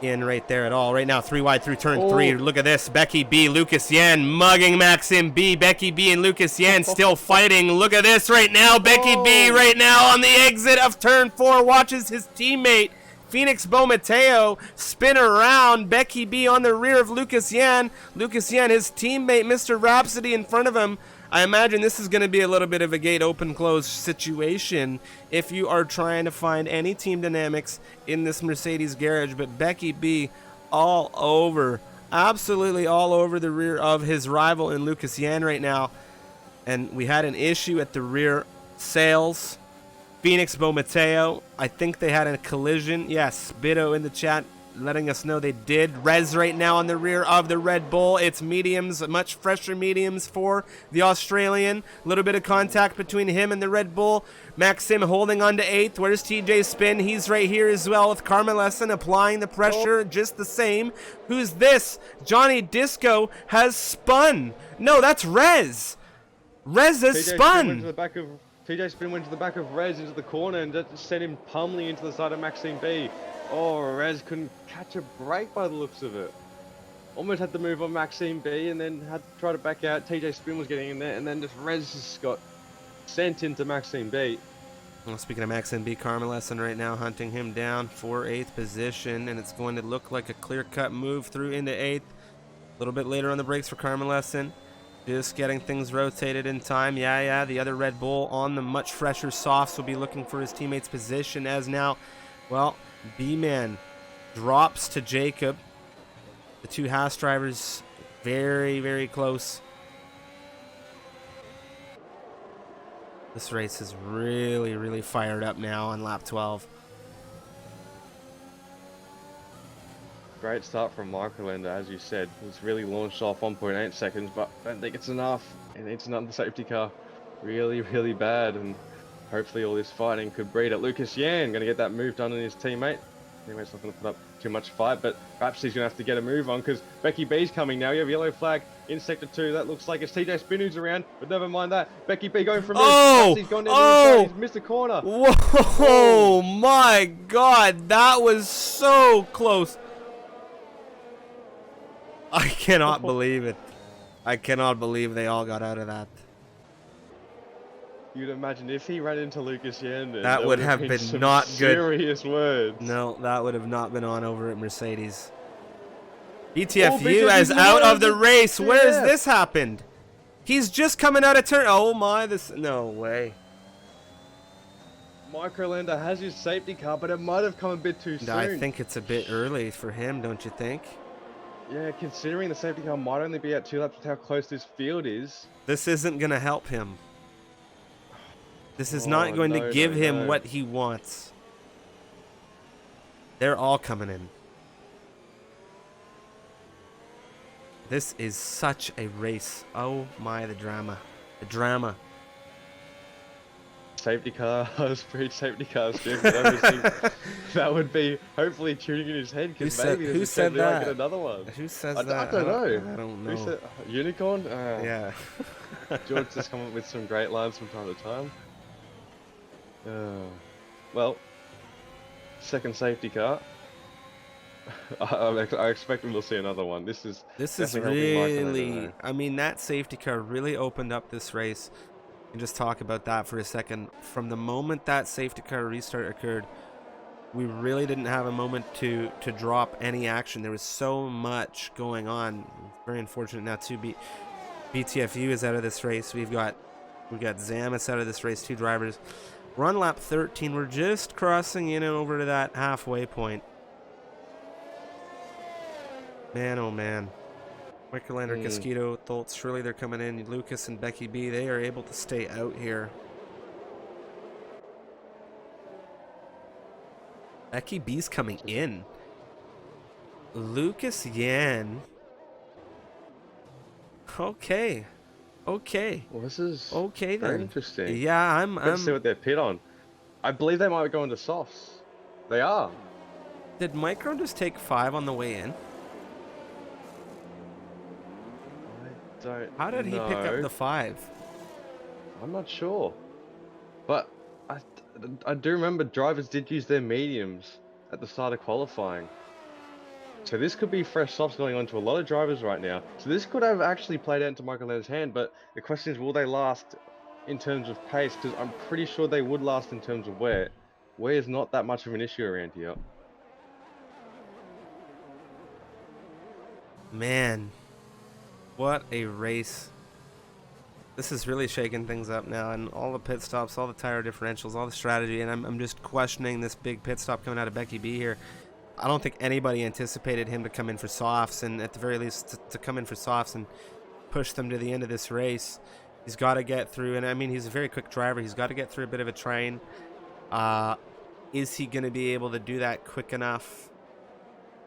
in right there at all. Right now, 3 wide through turn 3. Look at this. Beckyb, Lucas Yan mugging Maxim B. Beckyb and Lucas Yan still fighting. Look at this right now. Beckyb right now on the exit of turn 4 watches his teammate Phoenix Bomateo spin around. Beckyb on the rear of Lucas Yan. Lucas Yan, his teammate Mr. Rhapsody, in front of him. I imagine this is going to be a little bit of a gate open-close situation if you are trying to find any team dynamics in this Mercedes garage. But Beckyb all over absolutely all over the rear of his rival in Lucas Yan right now. And we had an issue at the rear sails. Phoenix Bomateo, I think they had a collision. Yes, Bido in the chat letting us know they did. Rez right now on the rear of the Red Bull. It's mediums, much fresher mediums for the Australian. A little bit of contact between him and the Red Bull. Maxim holding on to 8th. Where's TJ Spin? He's right here as well with Carmelesson applying the pressure just the same. Who's this? Johnny Disco has spun. No, that's Rez. Rez has spun. TJ Spin went to the back of Rez into the corner and just sent him pummeling into the side of Maxime B. Oh, Rez couldn't catch a break by the looks of it. Almost had to move on Maxime B and then had to try to back out. TJ Spin was getting in there and then just Rez just got sent into Maxime B. Well, speaking of Maxime B, Carmelesson right now hunting him down for 8th position, and it's going to look like a clear-cut move through into 8th. A little bit later on the brakes for Carmelesson. Just getting things rotated in time. Yeah, the other Red Bull on the much fresher softs will be looking for his teammate's position as now, well, B-Man drops to Beckyb. The two Haas drivers very, very close. This race is really, really fired up now on lap 12. Great start from Microlander, as you said. He's really launched off 1.8 seconds, but I don't think it's enough. He needs another safety car. Really, really bad, and hopefully all this fighting could breed it. Lucas Yan going to get that move done on his teammate. Teammate's not going to put up too much fight, but perhaps he's going to have to get a move on because Becky B's coming now. You have yellow flag in sector 2. That looks like it's TJ Spin who's around, but never mind that. Becky B going from he's gone down the inside. He's missed a corner. Whoa, my God, that was so close. I cannot believe it. I cannot believe they all got out of that. You'd imagine if he ran into Lucas Yan, that would have been some not good. Serious words. No, that would have not been on over at Mercedes. BTFU is out of the race. Where has this happened? He's just coming out of turn. Oh my, this, no way. Microlander has his safety car, but it might have come a bit too soon. I think it's a bit early for him, don't you think? Yeah, considering the safety car might only be at 2 laps with how close this field is. This isn't going to help him. This is not going to give him what he wants. They're all coming in. This is such a race. Oh my, the drama. The drama. Safety cars, speed safety cars, that would be hopefully tuning in his head because maybe who said that? Might get another one. Who says that? I don't know. I don't know. Who said, Unicorn? Yeah. George just come up with some great lines from time to time. Well, second safety car. I expect we'll see another one. This is really, I mean, that safety car really opened up this race. And just talk about that for a second. From the moment that safety car restart occurred, we really didn't have a moment to drop any action. There was so much going on. Very unfortunate now too. BTFU is out of this race. We've got Zamis out of this race. 2 drivers. We're on lap 13. We're just crossing in and over to that halfway point. Man, oh man. Microlander, Casquito, Tholtz, surely they're coming in. Lucas and Becky B, they are able to stay out here. Becky B's coming in. Lucas Yan. Okay. Okay. Well, this is okay then. Very interesting. Yeah, I'm Let's see what they're pit on. I believe they might go into softs. They are. Did Micro just take 5 on the way in? How did he pick up the 5? I'm not sure, but I do remember drivers did use their mediums at the start of qualifying, so this could be fresh softs going on to a lot of drivers right now. So this could have actually played out into Michelander's hand, but the question is, will they last in terms of pace? Because I'm pretty sure they would last in terms of wear. Wear is not that much of an issue around here. Man. What a race. This is really shaking things up now, and all the pit stops, all the tire differentials, all the strategy, and I'm just questioning this big pit stop coming out of Becky B here. I don't think anybody anticipated him to come in for softs, and at the very least to come in for softs and push them to the end of this race. He's got to get through, and I mean, he's a very quick driver. He's got to get through a bit of a train. Is he going to be able to do that quick enough?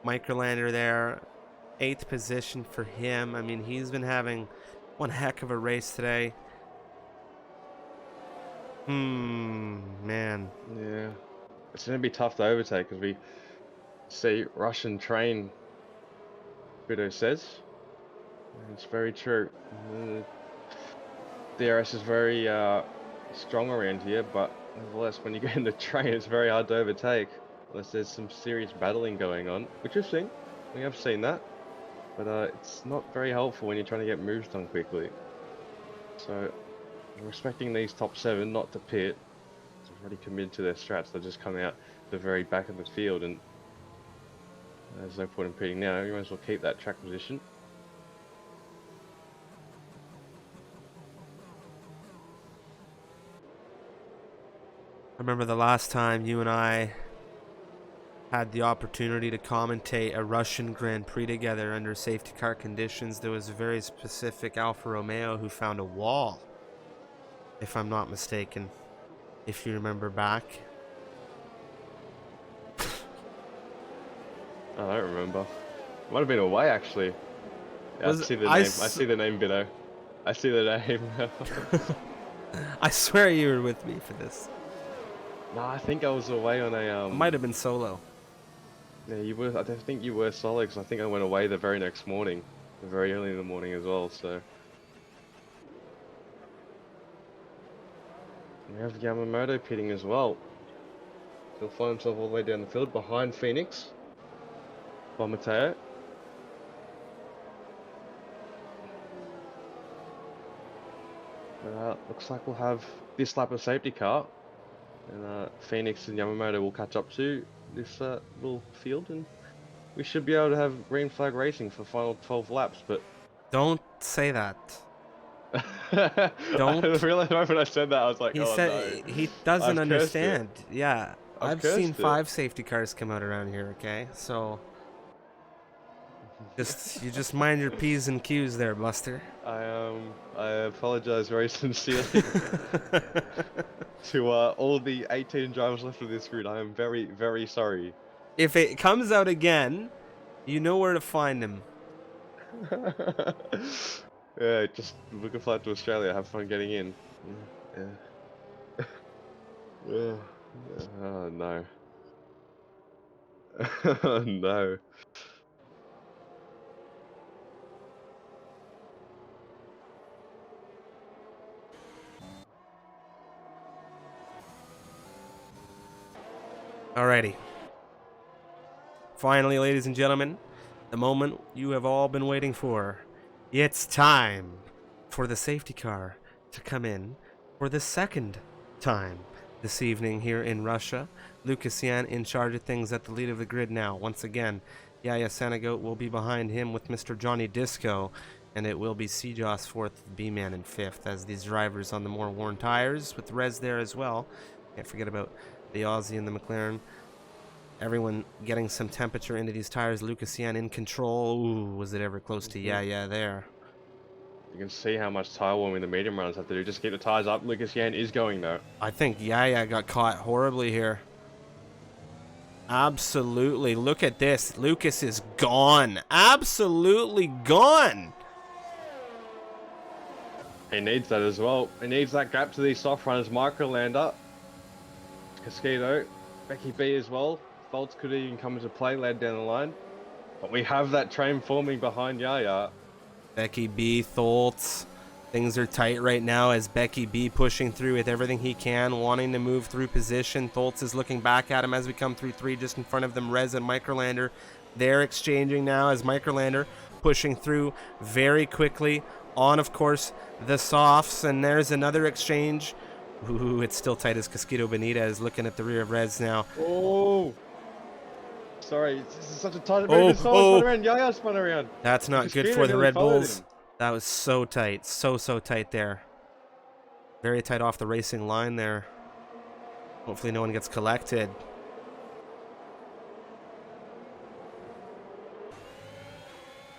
Microlander there, 8th position for him. I mean, he's been having one heck of a race today. Man. Yeah. It's going to be tough to overtake because we see Russian train, Widow says. And it's very true. DRS is very strong around here, but nevertheless, when you get in the train, it's very hard to overtake. Unless there's some serious battling going on, which we've seen. We have seen that. But it's not very helpful when you're trying to get moves done quickly. So, I'm expecting these top 7 not to pit. They're already committed to their strats. They're just coming out the very back of the field, and there's no point in pitting now. You might as well keep that track position. I remember the last time you and I had the opportunity to commentate a Russian Grand Prix together under safety car conditions. There was a very specific Alfa Romeo who found a wall, if I'm not mistaken, if you remember back. I don't remember. Might have been away actually. Yeah, I see the name. I see the name, Bido. I see the name. I swear you were with me for this. No, I think I was away on a Might have been solo. Yeah, you were. I think you were solo because I think I went away the very next morning, very early in the morning as well. So we have Yamamoto pitting as well. He'll find himself all the way down the field behind Phoenix. By Mateo. Looks like we'll have this lap of safety car, and Phoenix and Yamamoto will catch up to this little field, and we should be able to have green flag racing for the final 12 laps. But don't say that. Don't. I realized when I said that, I was like, he said, no. He doesn't understand. Yeah, I've seen 5 safety cars come out around here. Okay, so you just mind your P's and Q's there, Buster. I apologize very sincerely to all the 18 drivers left of this grid. I am very, very sorry. If it comes out again, you know where to find him. Yeah, just book a flight to Australia. Have fun getting in. Yeah. Yeah. Oh no. Oh no. Alrighty. Finally, ladies and gentlemen, the moment you have all been waiting for. It's time for the safety car to come in for the second time this evening here in Russia. Lucas Yan in charge of things at the lead of the grid now. Once again, Yaya Sanagoat will be behind him with Mr. Johnny Disco, and it will be CJOS 4th, B-Man in 5th, as these drivers on the more worn tires, with Rez there as well. Can't forget about the Aussie and the McLaren. Everyone getting some temperature into these tires. Lucas Yan in control. Ooh, was it ever close to Yaya there? You can see how much tire warming the medium runners have to do. Just keep the tires up. Lucas Yan is going though. I think Yaya got caught horribly here. Absolutely. Look at this. Lucas is gone. Absolutely gone. He needs that as well. He needs that gap to these soft runners. Microlander, Casquito, Beckyb as well. Faults could even come into play later down the line. But we have that train forming behind Yaya. Beckyb, Tholtz. Things are tight right now as Beckyb pushing through with everything he can, wanting to move through position. Tholtz is looking back at him as we come through 3, just in front of them, Rez and Microlander. They're exchanging now as Microlander pushing through very quickly on, of course, the softs. And there's another exchange. Ooh, it's still tight as Casquito Benitez looking at the rear of Rez now. Oh! Sorry, this is such a tight move. Spun around. Yaya spun around. That's not good for the Red Bulls. That was so tight. So tight there. Very tight off the racing line there. Hopefully no one gets collected.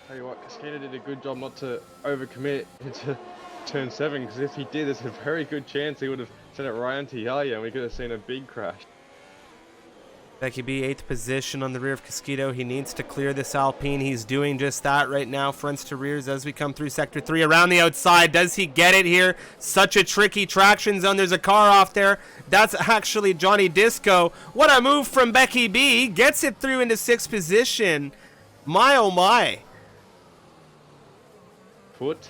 Tell you what, Cascada did a good job not to overcommit into turn 7, because if he did, there's a very good chance he would have sent it right into Yaya and we could have seen a big crash. Beckyb, 8th position on the rear of Casquito. He needs to clear this Alpine. He's doing just that right now. Fronts to rears as we come through Sector 3 around the outside. Does he get it here? Such a tricky traction zone. There's a car off there. That's actually Johnny Disco. What a move from Beckyb. Gets it through into 6th position. My, oh my. Put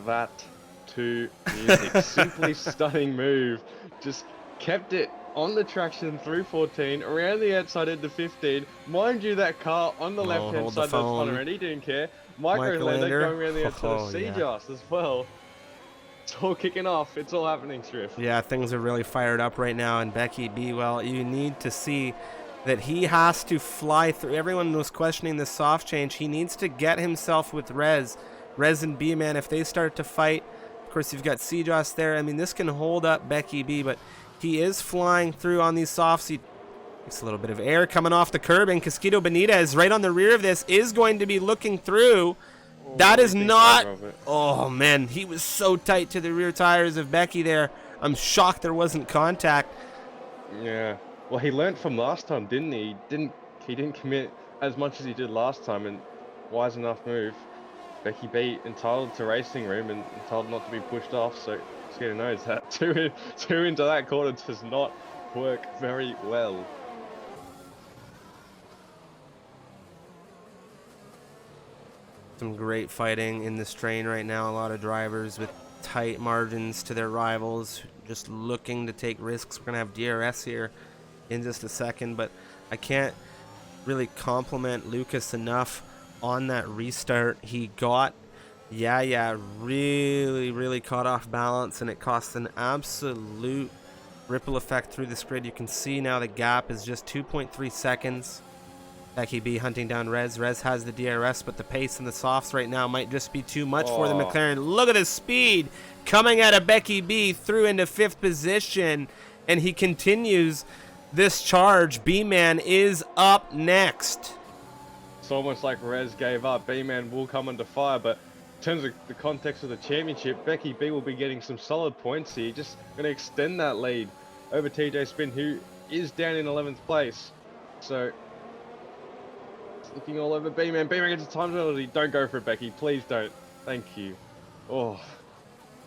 that to music. Simply stunning move. Just kept it on the traction through 14, around the outside into 15. Mind you, that car on the left-hand side that's spun around, he didn't care. Micro Lander going around the outside of CEST as well. It's all kicking off. It's all happening, Striff. Yeah, things are really fired up right now. And Beckyb, well, you need to see that he has to fly through. Everyone was questioning the soft change. He needs to get himself with Rez and B-Man. If they start to fight, of course, you've got CEST there. I mean, this can hold up Beckyb, but he is flying through on these softs. He takes a little bit of air coming off the curb, and Casquito Benitez right on the rear of this is going to be looking through. That is not... Oh, man. He was so tight to the rear tires of Becky there. I'm shocked there wasn't contact. Yeah. Well, he learnt from last time, didn't he? He didn't commit as much as he did last time, and wise enough move. Beckyb entitled to racing room and entitled not to be pushed off, so Casquito knows that. Two into that corner does not work very well. Some great fighting in this train right now. A lot of drivers with tight margins to their rivals, just looking to take risks. We're going to have DRS here in just a second, but I can't really compliment Lucas enough on that restart. He got really caught off balance, and it cost an absolute ripple effect through this grid. You can see now the gap is just 2.3 seconds. Beckyb hunting down Rez. Rez has the DRS, but the pace in the softs right now might just be too much for the McLaren. Look at the speed coming out of Beckyb through into 5th position, and he continues this charge. B-Man is up next. It's almost like Rez gave up. B-Man will come under fire, but in terms of the context of the championship, Beckyb will be getting some solid points here. Just going to extend that lead over TJ Spin, who is down in 11th place. So it's looking all over B-Man. B-Man gets a time penalty. Don't go for it, Becky. Please don't. Thank you. Oh,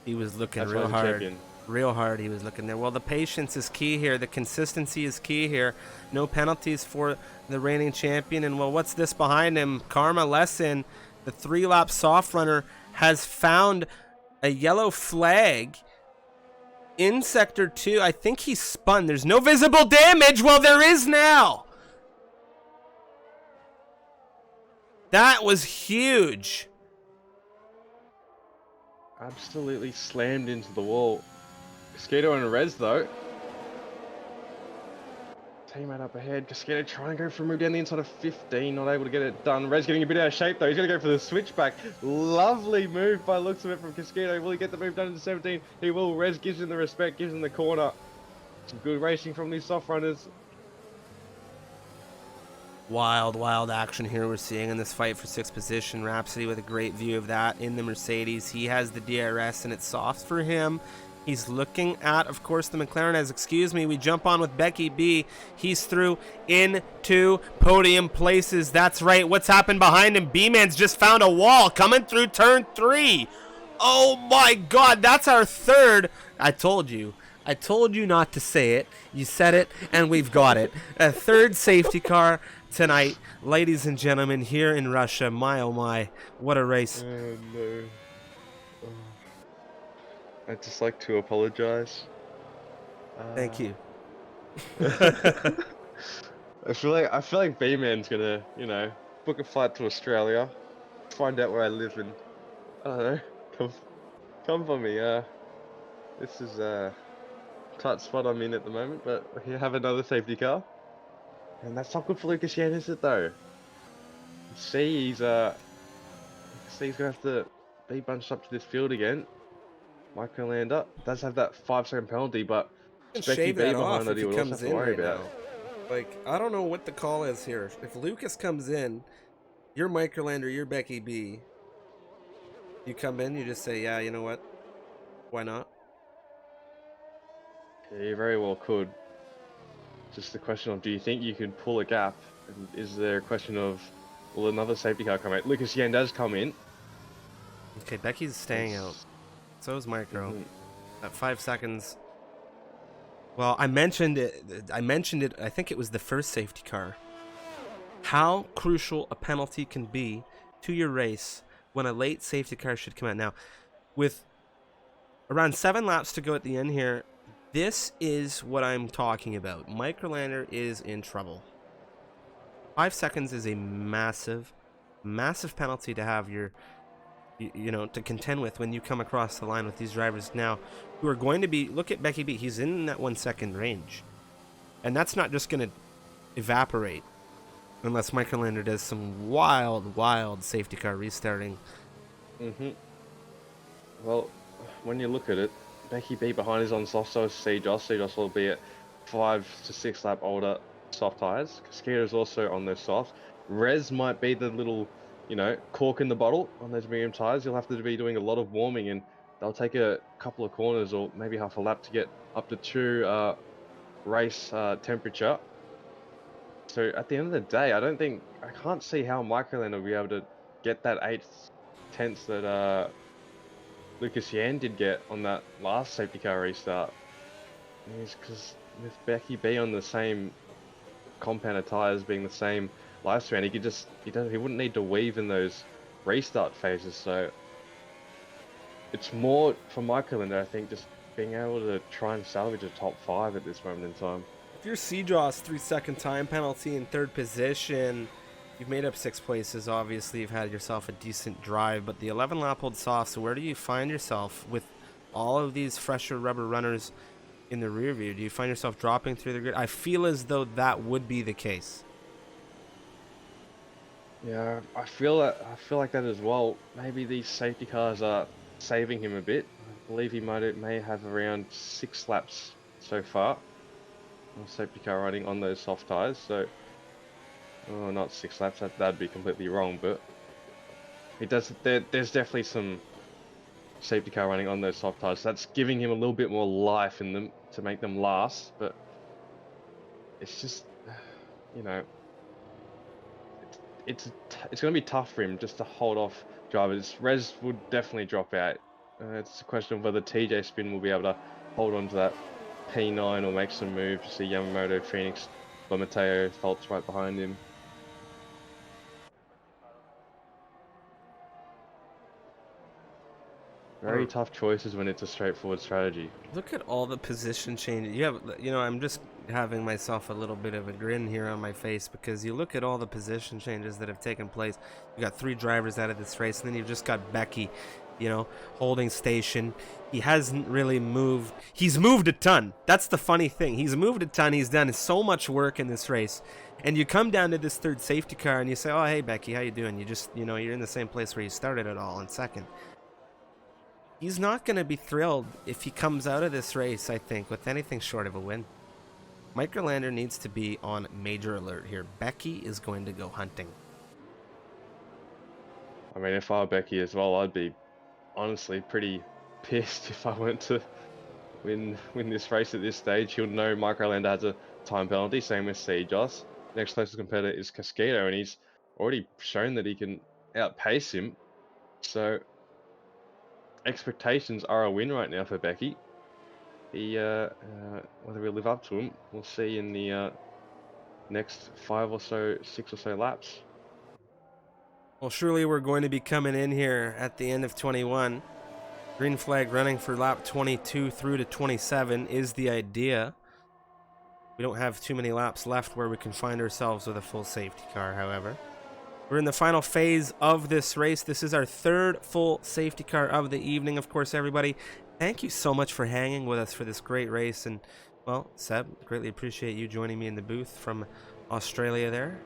he was looking real hard. Real hard he was looking there. Well, the patience is key here. The consistency is key here. No penalties for the reigning champion. And, well, what's this behind him? Karma Lesson, the 3-lap soft runner, has found a yellow flag in Sector 2. I think he spun. There's no visible damage. Well, there is now. That was huge. Absolutely slammed into the wall. Casquito and Rez, though. Teammate up ahead. Casquito trying to go for a move down the inside of 15. Not able to get it done. Rez getting a bit out of shape, though. He's going to go for the switchback. Lovely move by looks of it from Casquito. Will he get the move done into 17? He will. Rez gives him the respect, gives him the corner. Some good racing from these soft runners. Wild action here we're seeing in this fight for 6th position. Rhapsody with a great view of that in the Mercedes. He has the DRS, and it's soft for him. He's looking at, of course, the McLaren as, excuse me, we jump on with Beckyb. He's through into podium places. That's right. What's happened behind him? B-Man's just found a wall coming through turn 3. Oh, my God. That's our third. I told you not to say it. You said it, and we've got it. A third safety car tonight, ladies and gentlemen, here in Russia. My, oh, my. What a race. Oh, no. I'd just like to apologize. Thank you. I feel like B-Man's gonna, book a flight to Australia, find out where I live, and I don't know, come for me. This is a tight spot I'm in at the moment, but we have another safety car, and that's not good for Lucas yet, is it though? He's gonna have to be bunched up to this field again. Micro Lander does have that 5-second penalty, but Beckyb behind that he would also have to worry about. Like, I don't know what the call is here. If Lucas comes in, You're Microlander, you're Beckyb. You come in, you just say, yeah, you know what? Why not? Yeah, you very well could. Just the question of, do you think you can pull a gap? And is there a question of, will another safety car come out? Lucas Yen does come in. Okay, Becky's staying out. It's, So is Micro. mhm. At 5 seconds. Well, I mentioned it. I think it was the first safety car. How crucial a penalty can be to your race when a late safety car should come out. Now, with around 7 laps to go at the end here, this is what I'm talking about. Microlander is in trouble. 5 seconds is a massive, massive penalty to have to contend with when you come across the line with these drivers now who are going to be. Look at Beckyb. He's in that 1 second range, and that's not just going to evaporate unless Microlander does some wild safety car restarting. Well, when you look at it, Beckyb behind is on soft tyres. CEST. CEST will be at 5 to 6 lap older soft tyres. Cascada is also on those softs. Res might be the little, cork in the bottle on those medium tyres. You'll have to be doing a lot of warming, and they'll take a couple of corners or maybe half a lap to get up to true race temperature. So at the end of the day, I can't see how Microland will be able to get that 8 tenths that Lucas Yan did get on that last safety car restart. Because with Beckyb on the same compound of tires, being the same lifespan, he wouldn't need to weave in those restart phases. So it's more for Microlander, I think, just being able to try and salvage a top 5 at this moment in time. If your CEST 3 second time penalty in 3rd position, you've made up 6 places. Obviously, you've had yourself a decent drive, but the 11 lap old soft. So where do you find yourself with all of these fresher rubber runners in the rear view? Do you find yourself dropping through the grid? I feel as though that would be the case. Yeah, I feel like that as well. Maybe these safety cars are saving him a bit. I believe he may have around 6 laps so far. Safety car riding on those soft tires, so not 6 laps. That'd be completely wrong, but it does. There's definitely some safety car running on those soft tires. So that's giving him a little bit more life in them to make them last. But it's just, you know, it's going to be tough for him just to hold off drivers. Res would definitely drop out. It's a question of whether TJ Spin will be able to hold on to that P9 or make some moves. You see Yamamoto, Phoenix, Mateo, Fultz right behind him. Very tough choices when it's a straightforward strategy. Look at all the position changes. I'm just having myself a little bit of a grin here on my face because you look at all the position changes that have taken place. You got 3 drivers out of this race, and then you've just got Beckyb, holding station. He hasn't really moved. He's moved a ton. That's the funny thing. He's moved a ton. He's done so much work in this race. And you come down to this 3rd safety car and you say, oh, hey, Beckyb, how you doing? You just, you're in the same place where you started it all in 2nd. He's not going to be thrilled if he comes out of this race, I think, with anything short of a win. Microlander needs to be on major alert here. Beckyb is going to go hunting. I mean, if I were Beckyb as well, I'd be honestly pretty pissed if I weren't to win this race at this stage. He'll know Microlander has a time penalty, same with CEST. Next closest competitor is Cascado, and he's already shown that he can outpace him. So expectations are a win right now for Beckyb. Whether we live up to him, we'll see in the next 6 or so laps. Well, surely we're going to be coming in here at the end of 21. Green flag running for lap 22 through to 27 is the idea. We don't have too many laps left where we can find ourselves with a full safety car, however. We're in the final phase of this race. This is our 3rd full safety car of the evening. Of course, everybody, thank you so much for hanging with us for this great race. And, well, Seb, greatly appreciate you joining me in the booth from Australia there.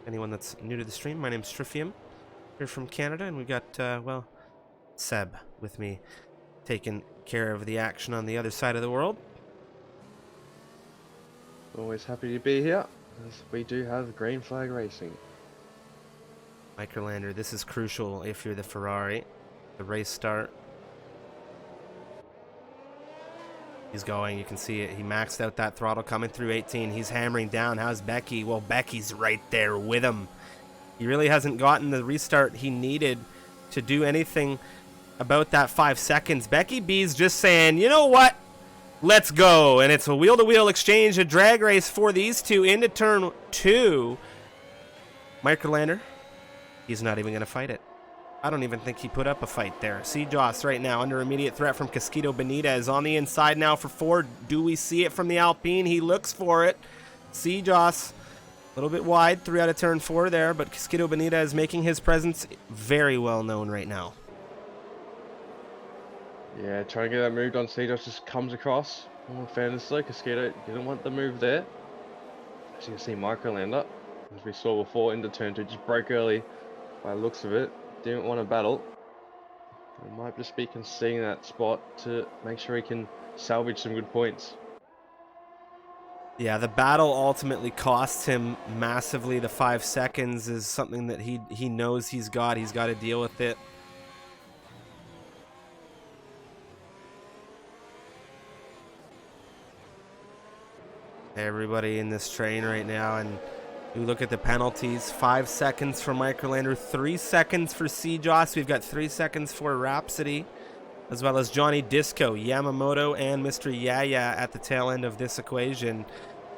Anyone that's new to the stream, my name's Trifium, here from Canada, and we got, Seb with me taking care of the action on the other side of the world. Always happy to be here, as we do have green flag racing. Microlander, this is crucial if you're the Ferrari. The race start. He's going, you can see it. He maxed out that throttle coming through 18. He's hammering down. How's Becky? Well, Becky's right there with him. He really hasn't gotten the restart he needed to do anything about that 5 seconds. Becky's just saying, you know what? Let's go. And it's a wheel-to-wheel exchange, a drag race for these two into turn 2. Microlander, he's not even going to fight it. I don't even think he put up a fight there. CEST right now under immediate threat from Casquito Benitez. On the inside now for Ford. Do we see it from the Alpine? He looks for it. CEST a little bit wide, 3 out of turn 4 there, but Casquito Benitez making his presence very well known right now. Yeah, trying to get that moved on. CEST just comes across. In fairness though, Casquito didn't want the move there. As you can see, Microlander, as we saw before, into turn 2, just broke early by the looks of it. Didn't want to battle. He might just be conceding that spot to make sure he can salvage some good points. Yeah, the battle ultimately costs him massively. The 5 seconds is something that he knows he's got. He's got to deal with it. Everybody in this train right now, and we look at the penalties. 5 seconds for Microlander, 3 seconds for CEST. We've got 3 seconds for Rhapsody, as well as Johnny Disco, Yamamoto, and Mr. Yaya at the tail end of this equation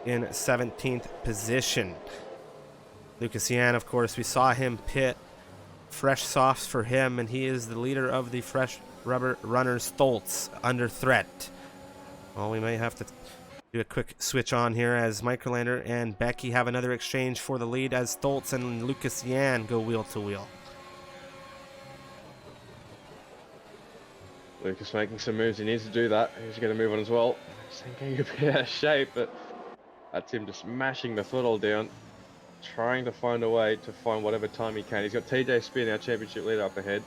in 17th position. Lucas Yan, of course, we saw him pit. Fresh softs for him, and he is the leader of the fresh rubber runners. Stoltz under threat. Well, we may have to do a quick switch on here as Microlander and Becky have another exchange for the lead as Stoltz and Lucas Yan go wheel to wheel. Lucas making some moves. He needs to do that. He's going to move on as well. He's getting a bit out of shape, but that's him just mashing the throttle down, trying to find a way to find whatever time he can. He's got TJ Spear, our championship leader, up ahead.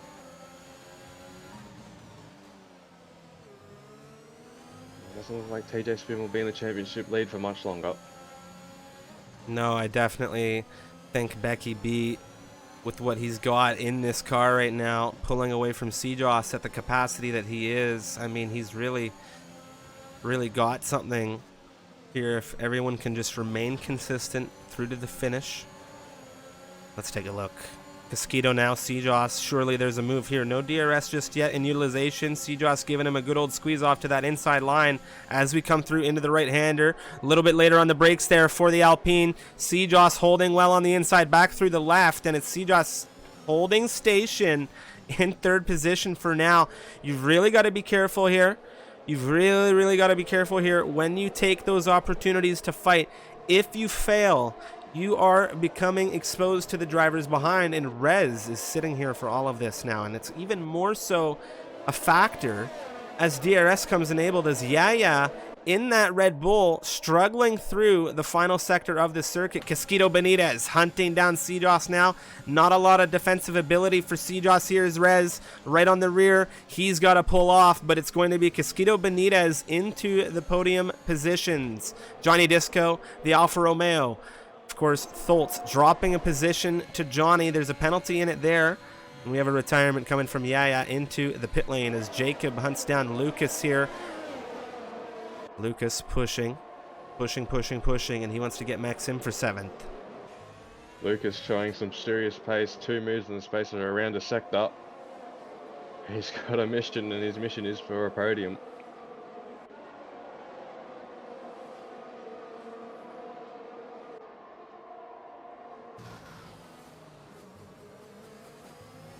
Doesn't look like TJ Spin will be in the championship lead for much longer. No, I definitely think Beckyb, with what he's got in this car right now, pulling away from CEST at the capacity that he is. I mean, he's really got something here if everyone can just remain consistent through to the finish. Let's take a look. Casquito now, CEST, surely there's a move here. No DRS just yet in utilization. CEST giving him a good old squeeze off to that inside line as we come through into the right-hander. A little bit later on the brakes there for the Alpine. CEST holding well on the inside, back through the left, and it's CEST holding station in 3rd position for now. You've really got to be careful here. You've really got to be careful here when you take those opportunities to fight. If you fail, you are becoming exposed to the drivers behind, and Rez is sitting here for all of this now, and it's even more so a factor as DRS comes enabled as Yaya in that Red Bull struggling through the final sector of the circuit. Casquito Benitez hunting down CEST now. Not a lot of defensive ability for CEST. Here's Rez right on the rear. He's got to pull off, but it's going to be Casquito Benitez into the podium positions. Johnny Disco, the Alfa Romeo. Of course, Stoltz dropping a position to Johnny. There's a penalty in it there. And we have a retirement coming from Yaya into the pit lane as Jacob hunts down Lucas here. Lucas pushing, and he wants to get Maxim for 7th. Lucas showing some serious pace. 2 moves in the space of around a sector. He's got a mission, and his mission is for a podium.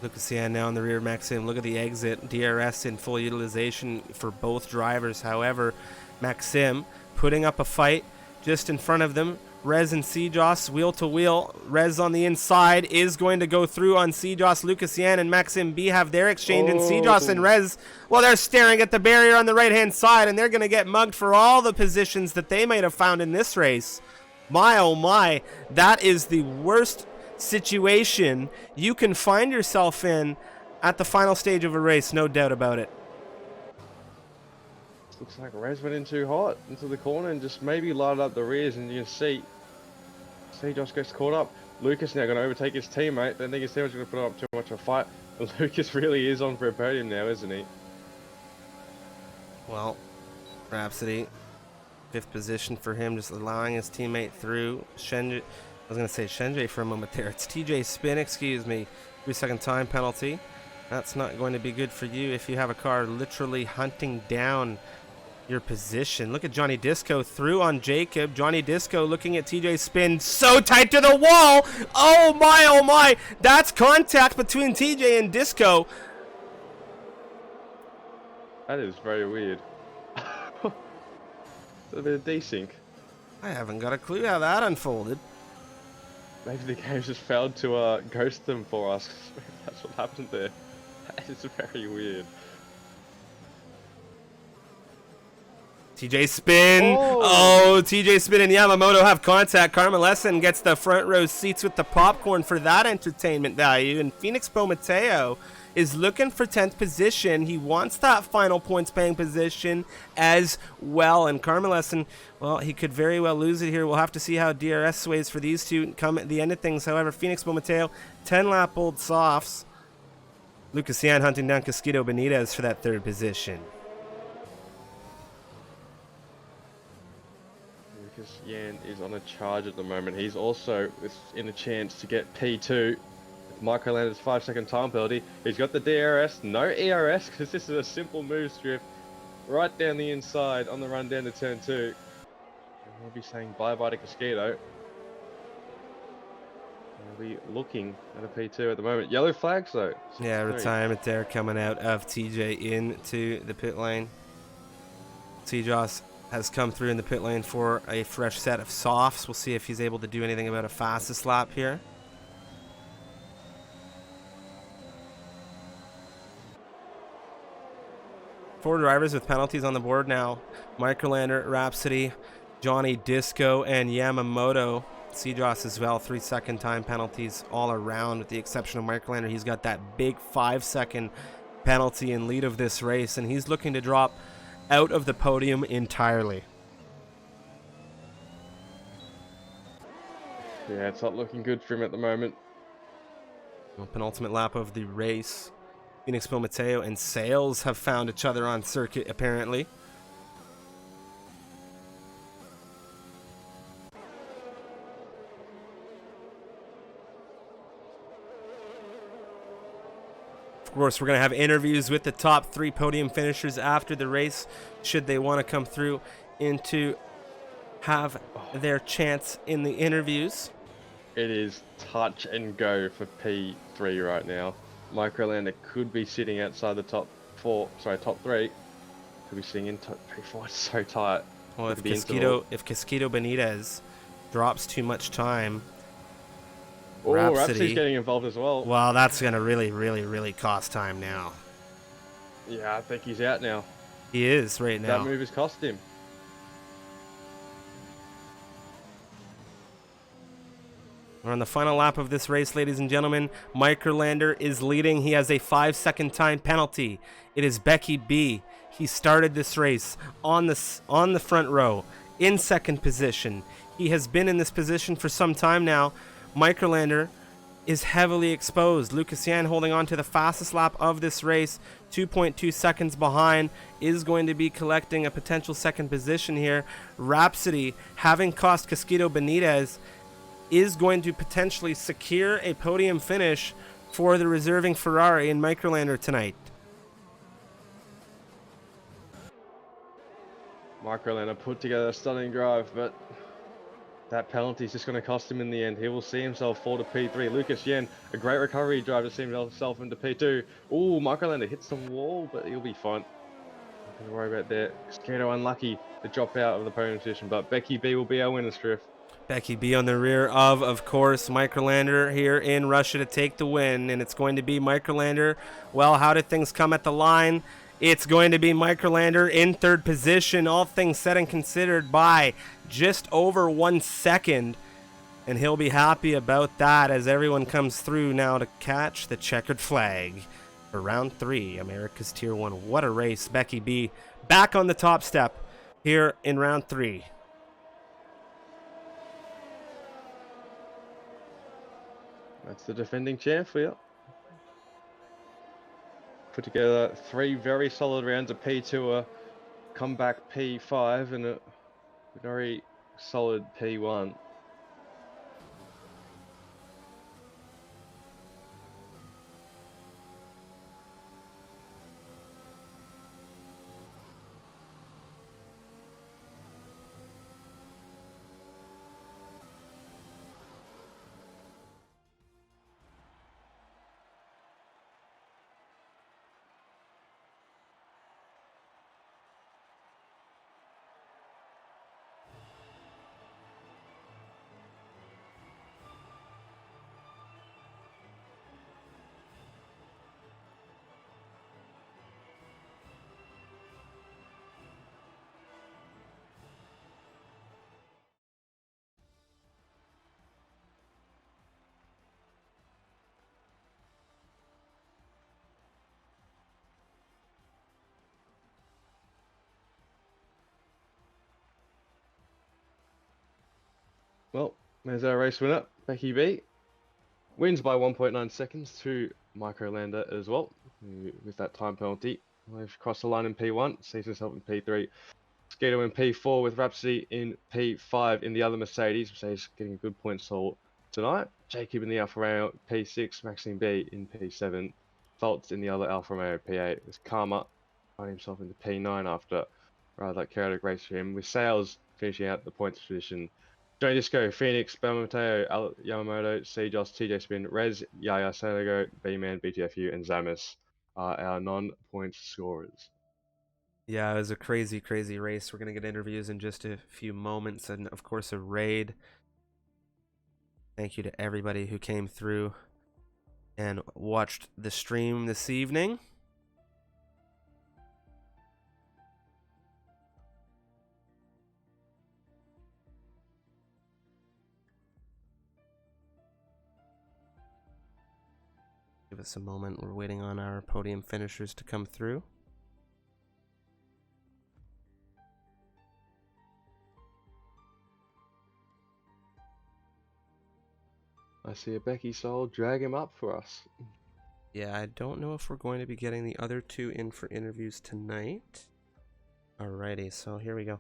Lucas Yan now in the rear, Maxim. Look at the exit. DRS in full utilization for both drivers. However, Maxim putting up a fight just in front of them. Rez and CEST wheel to wheel. Rez on the inside is going to go through on CEST. Lucas Yan and Maxim B have their exchange, and CEST and Rez, well, they're staring at the barrier on the right-hand side, and they're going to get mugged for all the positions that they might have found in this race. My, oh my, that is the worst situation you can find yourself in at the final stage of a race, no doubt about it. Looks like Rez went in too hot into the corner and just maybe lighted up the rears, and you can see CEST gets caught up. Lucas now going to overtake his teammate. Don't think his teammate's going to put up too much of a fight. And Lucas really is on for a podium now, isn't he? Well, Rhapsody, 5th position for him, just allowing his teammate through. I was going to say Shenjay for a moment there. It's TJ Spin, excuse me. 3-second time penalty. That's not going to be good for you if you have a car literally hunting down your position. Look at Johnny Disco through on Beckyb. Johnny Disco looking at TJ Spin, so tight to the wall. Oh my. That's contact between TJ and Disco. That is very weird. A bit of desync. I haven't got a clue how that unfolded. Maybe the game's just failed to ghost them for us. That's what happened there. That is very weird. TJ Spin. Oh, TJ Spin and Yamamoto have contact. Carmelesson gets the front row seats with the popcorn for that entertainment value. And Phoenix Pomateo is looking for 10th position. He wants that final points paying position as well. And Carmelesson, well, he could very well lose it here. We'll have to see how DRS sways for these two come at the end of things. However, Phoenix Pomateo, 10-lap old softs. Lucas Yan hunting down Casquito Benitez for that 3rd position. Lucas Yan is on a charge at the moment. He's also in a chance to get P2. Michael Lander's 5-second time penalty. He's got the DRS, no ERS, because this is a simple move strip right down the inside on the run down to turn 2. And we'll be saying bye-bye to Casquito. We'll be looking at a P2 at the moment. Yellow flags though. Yeah, retirement there coming out of TJ into the pit lane. CJOS has come through in the pit lane for a fresh set of softs. We'll see if he's able to do anything about a fastest lap here. Four drivers with penalties on the board now. Microlander, Rhapsody, Johnny Disco, and Yamamoto. CJOS as well, 3-second time penalties all around with the exception of Microlander. He's got that big 5-second penalty in lead of this race, and he's looking to drop out of the podium entirely. Yeah, it's not looking good for him at the moment. Well, penultimate lap of the race. Phoenix Pomateo and Sales have found each other on circuit, apparently. Of course, we're going to have interviews with the top 3 podium finishers after the race, should they want to come through into have their chance in the interviews. It is touch and go for P3 right now. Microlander could be sitting outside the top 3. Could be sitting in top P4. It's so tight. Well, if Casquito Benitez drops too much time, Rhapsody's getting involved as well. Well, that's going to really cost time now. Yeah, I think he's out now. He is right now. That move has cost him. We're on the final lap of this race, ladies and gentlemen. Microlander is leading. He has a 5-second time penalty. It is Beckyb. He started this race on the front row in 2nd position. He has been in this position for some time now. Microlander is heavily exposed. Lucas Yan holding on to the fastest lap of this race, 2.2 seconds behind, is going to be collecting a potential 2nd position here. Rhapsody, having cost Casquito Benitez, is going to potentially secure a podium finish for the reserving Ferrari in Microlander tonight. Microlander put together a stunning drive, but that penalty is just going to cost him in the end. He will see himself fall to P3. Lucas Yan, a great recovery drive to see himself into P2. Ooh, Microlander hits the wall, but he'll be fine. Nothing to worry about there. Casquito unlucky to drop out of the podium position, but Beckyb will be our winner, Striff. Beckyb on the rear of course, Microlander here in Russia to take the win, and it's going to be Microlander. Well, how did things come at the line? It's going to be Microlander in 3rd position, all things said and considered, by just over 1 second, and he'll be happy about that as everyone comes through now to catch the checkered flag for round 3, America's Tier 1. What a race. Beckyb back on the top step here in round 3. That's the defending champ for you. Put together 3 very solid rounds of P2, a comeback P5, and a very solid P1. Well, there's our race winner, Beckyb. Wins by 1.9 seconds to Microlander as well, with that time penalty. They've crossed the line in P1, sees himself in P3. Skeeto in P4 with Rhapsody in P5 in the other Mercedes. Mercedes getting a good point stall tonight. Jacob in the Alfa Romeo P6, Maxime B in P7. Faults in the other Alfa Romeo P8. With Karma finding himself into P9 after rather chaotic race for him. With Sales finishing out the points position. Johnny Disco, Phoenix, Mateo, Yamamoto, C-Joss, TJ Spin, Rez, Yaya, Sanago, B-Man, BTFU, and Zamis are our non-point scorers. Yeah, it was a crazy, crazy race. We're going to get interviews in just a few moments, and of course, a raid. Thank you to everybody who came through and watched the stream this evening. Give us a moment. We're waiting on our podium finishers to come through. I see a Becky Soul drag him up for us. Yeah, I don't know if we're going to be getting the other two in for interviews tonight. Alrighty, so here we go.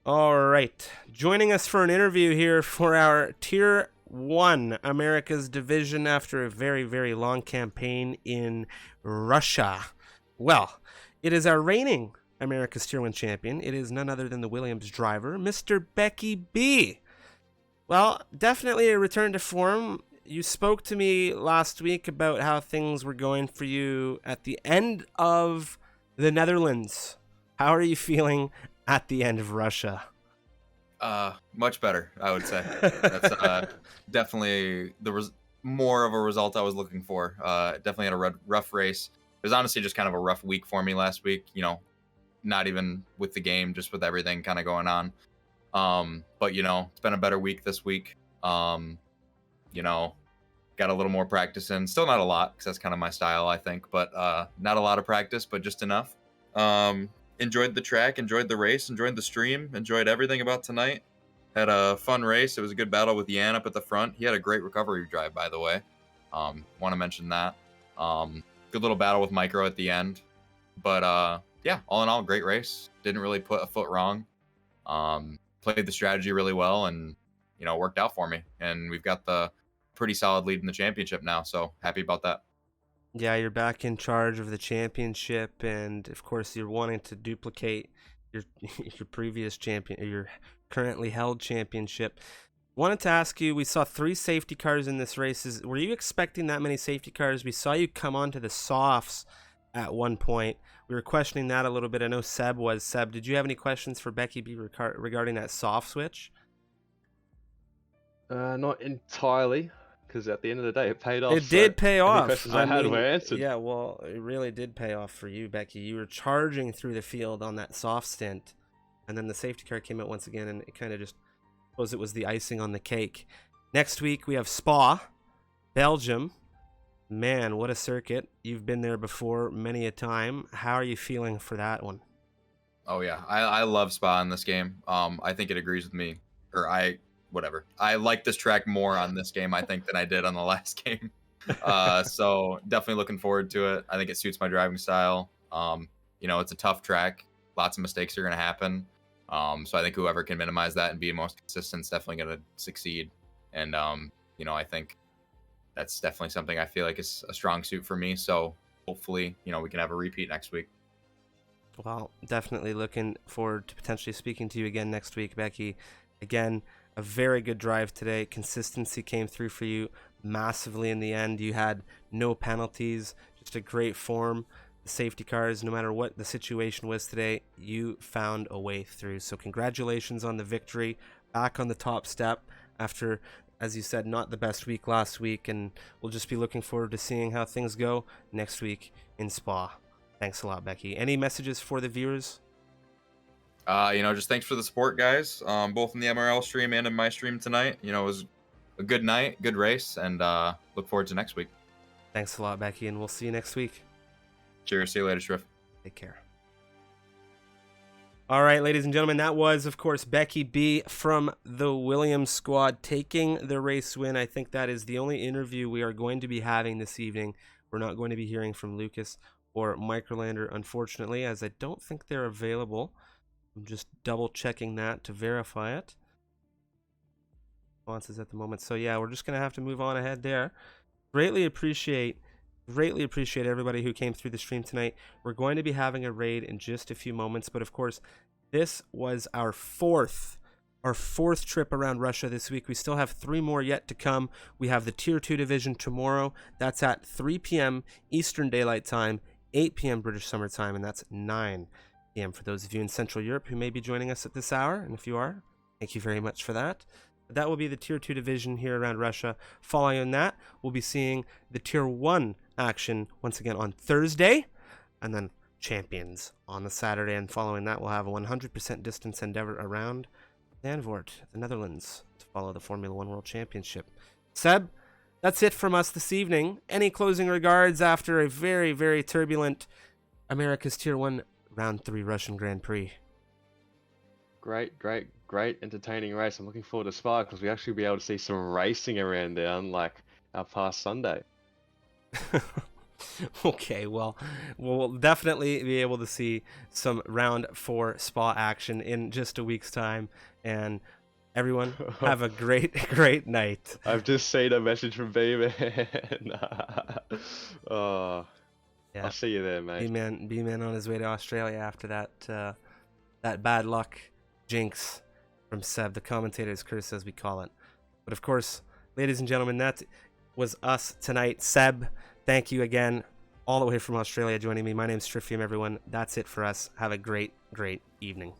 Alright, joining us for an interview here for our Tier 1 America's Division after a very, very long campaign in Russia. Well, it is our reigning America's Tier 1 champion. It is none other than the Williams driver, Mr. Beckyb. Well, definitely a return to form. You spoke to me last week about how things were going for you at the end of the Netherlands. How are you feeling at the end of Russia? Much better, I would say. That's definitely more of a result I was looking for. Definitely had a rough race. It was honestly just kind of a rough week for me last week. You know, not even with the game, just with everything kind of going on. But you know, it's been a better week this week. You know, got a little more practice in. Still not a lot, because that's kind of my style, I think. But not a lot of practice, but just enough. Enjoyed the track, enjoyed the race, enjoyed the stream, enjoyed everything about tonight. Had a fun race. It was a good battle with Yan up at the front. He had a great recovery drive, by the way. Want to mention that. Good little battle with Micro at the end. But yeah, all in all, great race. Didn't really put a foot wrong. Played the strategy really well, and you know, worked out for me. And we've got the pretty solid lead in the championship now, so happy about that. Yeah, you're back in charge of the championship, and of course, you're wanting to duplicate your your previous champion, or your currently held championship. Wanted to ask you, we saw 3 safety cars in this race. Were you expecting that many safety cars? We saw you come onto the softs at one point. We were questioning that a little bit. I know Seb was. Seb, did you have any questions for Beckyb regarding that soft switch? Not entirely, because at the end of the day, it paid off. It did pay off. Any questions I had were answered. Yeah, well, it really did pay off for you, Becky. You were charging through the field on that soft stint, and then the safety car came out once again, and it kind of just, I suppose it was the icing on the cake. Next week, we have Spa, Belgium. Man, what a circuit. You've been there before many a time. How are you feeling for that one? Oh yeah, I love Spa in this game. I think it agrees with me, or I whatever. I like this track more on this game, I think, than I did on the last game. So definitely looking forward to it. I think it suits my driving style. It's a tough track. Lots of mistakes are going to happen. So I think whoever can minimize that and be most consistent is definitely going to succeed. And, I think that's definitely something I feel like is a strong suit for me. So hopefully, we can have a repeat next week. Well, definitely looking forward to potentially speaking to you again next week, Becky. Again, a very good drive today. Consistency came through for you massively in the end. You had no penalties, just a great form. The safety cars, no matter what the situation was today, you found a way through. So congratulations on the victory. Back on the top step after, as you said, not the best week last week. And we'll just be looking forward to seeing how things go next week in Spa. Thanks a lot, Becky. Any messages for the viewers? Just thanks for the support, guys. Both in the MRL stream and in my stream tonight. It was a good night, good race, and look forward to next week. Thanks a lot, Becky, and we'll see you next week. Cheers. See you later, Shrift. Take care. All right, ladies and gentlemen, that was, of course, Beckyb from the Williams squad taking the race win. I think that is the only interview we are going to be having this evening. We're not going to be hearing from Lucas or Microlander, unfortunately, as I don't think they're available. I'm just double checking that to verify it. Responses at the moment. So yeah, we're just gonna have to move on ahead there. Greatly appreciate everybody who came through the stream tonight. We're going to be having a raid in just a few moments, but of course, this was our fourth trip around Russia this week. We still have 3 more yet to come. We have the Tier 2 division tomorrow. That's at 3 p.m. Eastern Daylight Time, 8 p.m. British Summer Time, and that's 9 p.m. for those of you in Central Europe who may be joining us at this hour. And if you are, thank you very much for that. But that will be the Tier 2 division here around Russia. Following on that, we'll be seeing the Tier 1 action once again on Thursday, and then Champions on the Saturday. And following that, we'll have a 100% distance endeavor around Zandvoort, the Netherlands, to follow the Formula 1 World Championship. Seb, that's it from us this evening. Any closing regards after a very, very turbulent America's Tier 1 Round 3 Russian Grand Prix? Great entertaining race. I'm looking forward to Spa because we actually be able to see some racing around there, unlike our past Sunday. Okay, well, we'll definitely be able to see some round 4 Spa action in just a week's time. And everyone, have a great night. I've just seen a message from B-Man. Oh, yeah. I'll see you there, mate. B-Man on his way to Australia after that bad luck jinx from Seb, the commentator's curse, as we call it. But of course, ladies and gentlemen, that was us tonight. Seb, thank you again, all the way from Australia, joining me. My name's Trifium, everyone. That's it for us. Have a great evening.